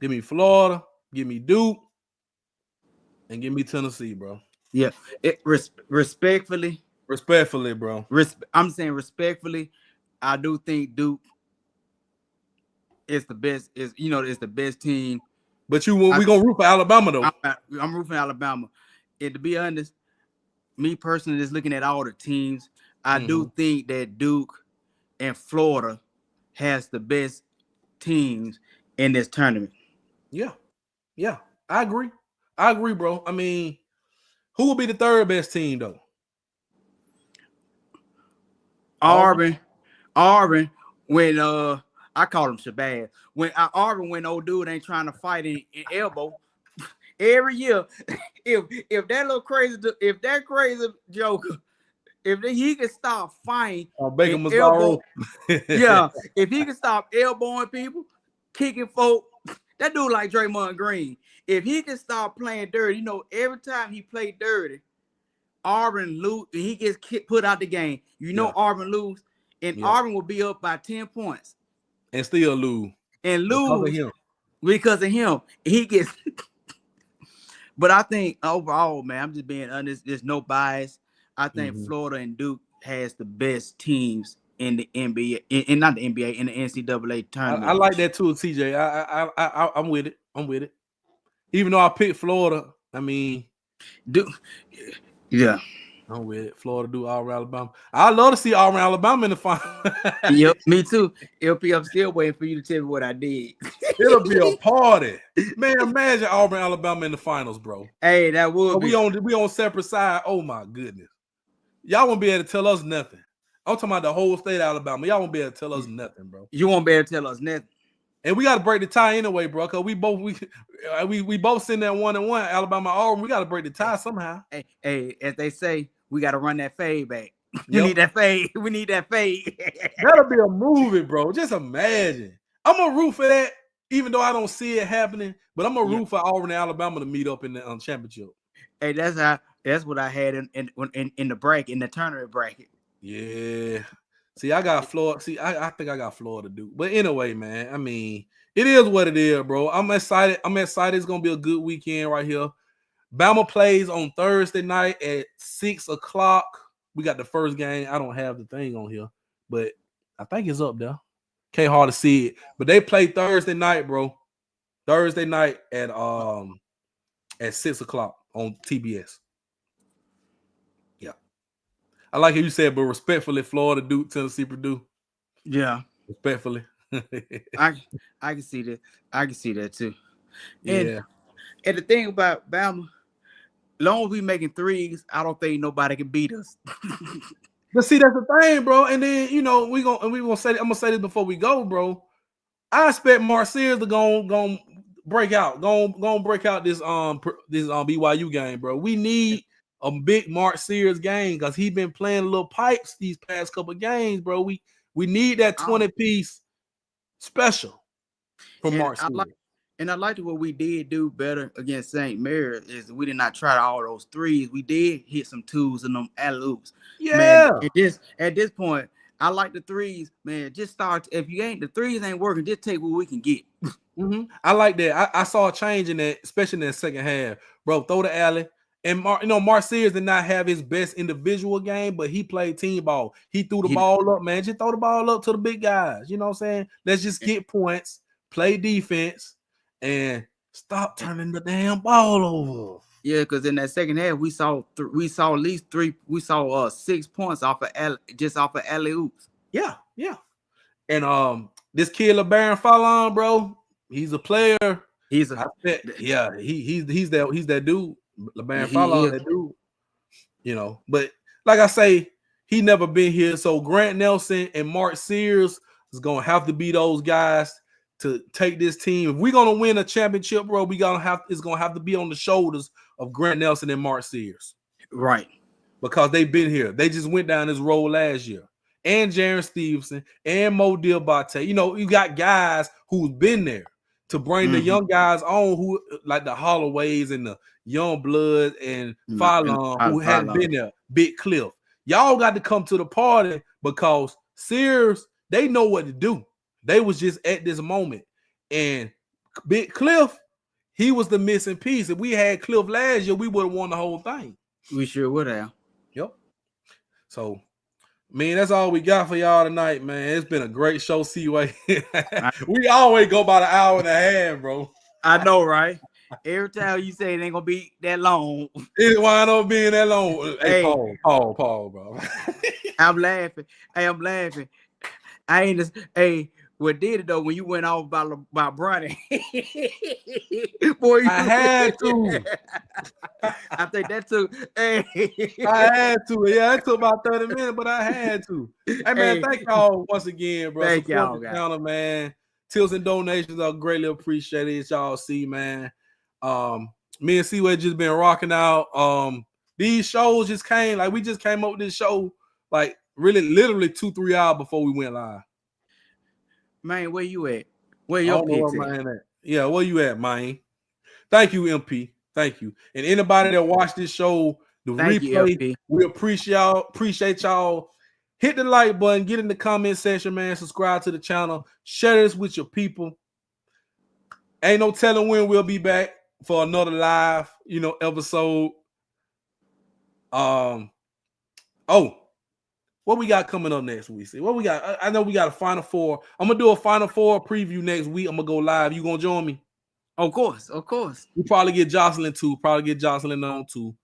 Give me Florida. Give me Duke. And give me Tennessee, bro. Yeah. Respectfully, bro. I'm saying respectfully, I do think Duke is the best. It's the best team. But we gonna root for Alabama though. I'm rooting for Alabama. And to be honest, me personally, just looking at all the teams, I do think that Duke and Florida has the best teams in this tournament. Yeah, I agree, bro. I mean, who will be the 3rd best team though? Auburn. When I call him Shabazz. When Auburn, when old dude ain't trying to fight in elbow. Every year, if that crazy joker if he can stop fighting Bacon and elbow, Mazzaro. yeah, if he can stop elbowing people, kicking folk, that dude like Draymond Green. If he can stop playing dirty, you know, every time he played dirty, Auburn lose, and he gets put out the game. You know, Auburn lose, and Auburn will be up by 10 points and still lose. And Because of lose him. because of him. He gets. But I think overall, man, I'm just being honest. There's no bias. I think Florida and Duke has the best teams in the NBA, and not the NBA, in the NCAA tournament. I like that too, TJ. I'm with it. I'm with it. Even though I picked Florida, I mean, Duke, yeah, I'm with it. Florida, Duke, Auburn, Alabama. I love to see Auburn, Alabama in the final. Yep, me too. LP, I'm still waiting for you to tell me what I did. It'll be a party, man. Imagine Auburn, Alabama in the finals, bro. Hey, that would be. We on separate side. Oh my goodness, y'all won't be able to tell us nothing. I'm talking about the whole state of Alabama. Y'all won't be able to tell us nothing, bro. You won't be able to tell us nothing. And we got to break the tie anyway, bro. Cause we both sitting there 1-1. Alabama, Auburn. We got to break the tie somehow. Hey, as they say, we got to run that fade back. We need that fade. We need that fade. That'll be a movie, bro. Just imagine. I'm gonna root for that, even though I don't see it happening. But I'm gonna root for Auburn and Alabama to meet up in the championship. Hey, that's what I had in the bracket, in the tournament bracket. Yeah. See, I got Florida. See, I think I got Florida to do. But anyway, man, I mean, it is what it is, bro. I'm excited. It's gonna be a good weekend right here. Bama plays on Thursday night at 6:00. We got the first game. I don't have the thing on here, but I think it's up there. Can't hardly see it. But they play Thursday night, bro. Thursday night at 6:00 on TBS. Yeah. I like how you said, but respectfully, Florida, Duke, Tennessee, Purdue. Yeah. Respectfully. I can see that. I can see that too. Yeah. And the thing about Bama, long as we making threes, I don't think nobody can beat us. But see, that's the thing, bro. And then we gonna say. I'm gonna say this before we go, bro. I expect Mark Sears to go break out. Go break out this BYU game, bro. We need a big Mark Sears game because he's been playing little pipes these past couple of games, bro. We need that 20-piece special from Mark Sears. I liked what we did do better against St. Mary's is we did not try all those threes. We did hit some twos and them alley-oops. Yeah. Man, at this point, I like the threes, man. Just start. If the threes ain't working, just take what we can get. I like that. I saw a change in that, especially in the second half, bro. Throw the alley. And Mark Sears did not have his best individual game, but he played team ball. He threw the ball up, man. Just throw the ball up to the big guys. You know what I'm saying? Let's just get points, play defense, and stop turning the damn ball over. Yeah, because in that second half, we saw at least 6 points off of alley oops. Yeah. And this kid LeBaron Fallon, bro, he's a player. He's that dude. LeBaron Fallon, that dude. But like I say, he never been here. So Grant Nelson and Mark Sears is gonna have to be those guys to take this team. If we're gonna win a championship, bro, it's gonna have to be on the shoulders of Grant Nelson and Mark Sears. Right. Because they've been here. They just went down this road last year. And Jaron Stevenson and Mo Diabate. You got guys who's been there to bring the young guys on, who like the Holloways and the Young Blood and Fallon, who hadn't been there. Big Cliff. Y'all got to come to the party because Sears, they know what to do. They was just at this moment. And Big Cliff, he was the missing piece. If we had Cliff last year, we would have won the whole thing. We sure would have. Yep. So, man, that's all we got for y'all tonight, man. It's been a great show, C-Way. We always go about an hour and a half, bro. I know, right? Every time you say it ain't gonna be that long, it wind up being that long. Hey, Paul, bro. I'm laughing. I ain't just. Hey, what did it though when you went off about Bronny? Boy, I had to. I think that took. Hey. I had to. Yeah, it took about 30 minutes, but I had to. Hey, man, thank y'all once again, bro. Thank y'all, guys. Man. Tills and donations are greatly appreciated. Y'all see, man. Me and C-Way just been rocking out. these shows just came, like we just came up with this show, like really literally 2-3 hours before we went live. Man, where you at? Where your picks at? Yeah, where you at, man? Thank you, MP. Thank you. And anybody that watched this show, the replay, we appreciate y'all. Hit the like button, get in the comment section, man. Subscribe to the channel, share this with your people. Ain't no telling when we'll be back for another live, episode. Oh, what we got coming up next week? See what we got. I know we got a Final Four. I'm gonna do a Final Four preview next week. I'm gonna go live. You gonna join me? Of course, of course. We probably get Jocelyn too. Probably get Jocelyn on too.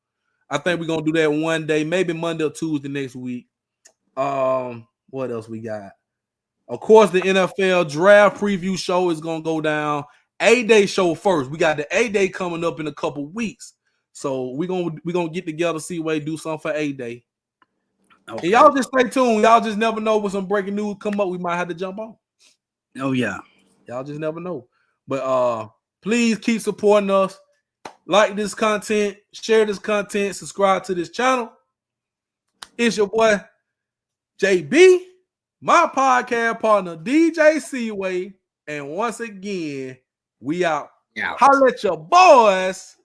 I think we're gonna do that one day, maybe Monday or Tuesday next week. What else we got? Of course, the NFL draft preview show is gonna go down. A-Day show first. We got the A-Day coming up in a couple weeks. So we're gonna get together, see what do something for A-Day. Okay. And y'all just stay tuned. Y'all just never know when some breaking news come up. We might have to jump on. Oh, yeah. Y'all just never know. But please keep supporting us. Like this content, share this content, subscribe to this channel. It's your boy JB, my podcast partner, DJ Seaway. And once again, we out. Holla at your boys.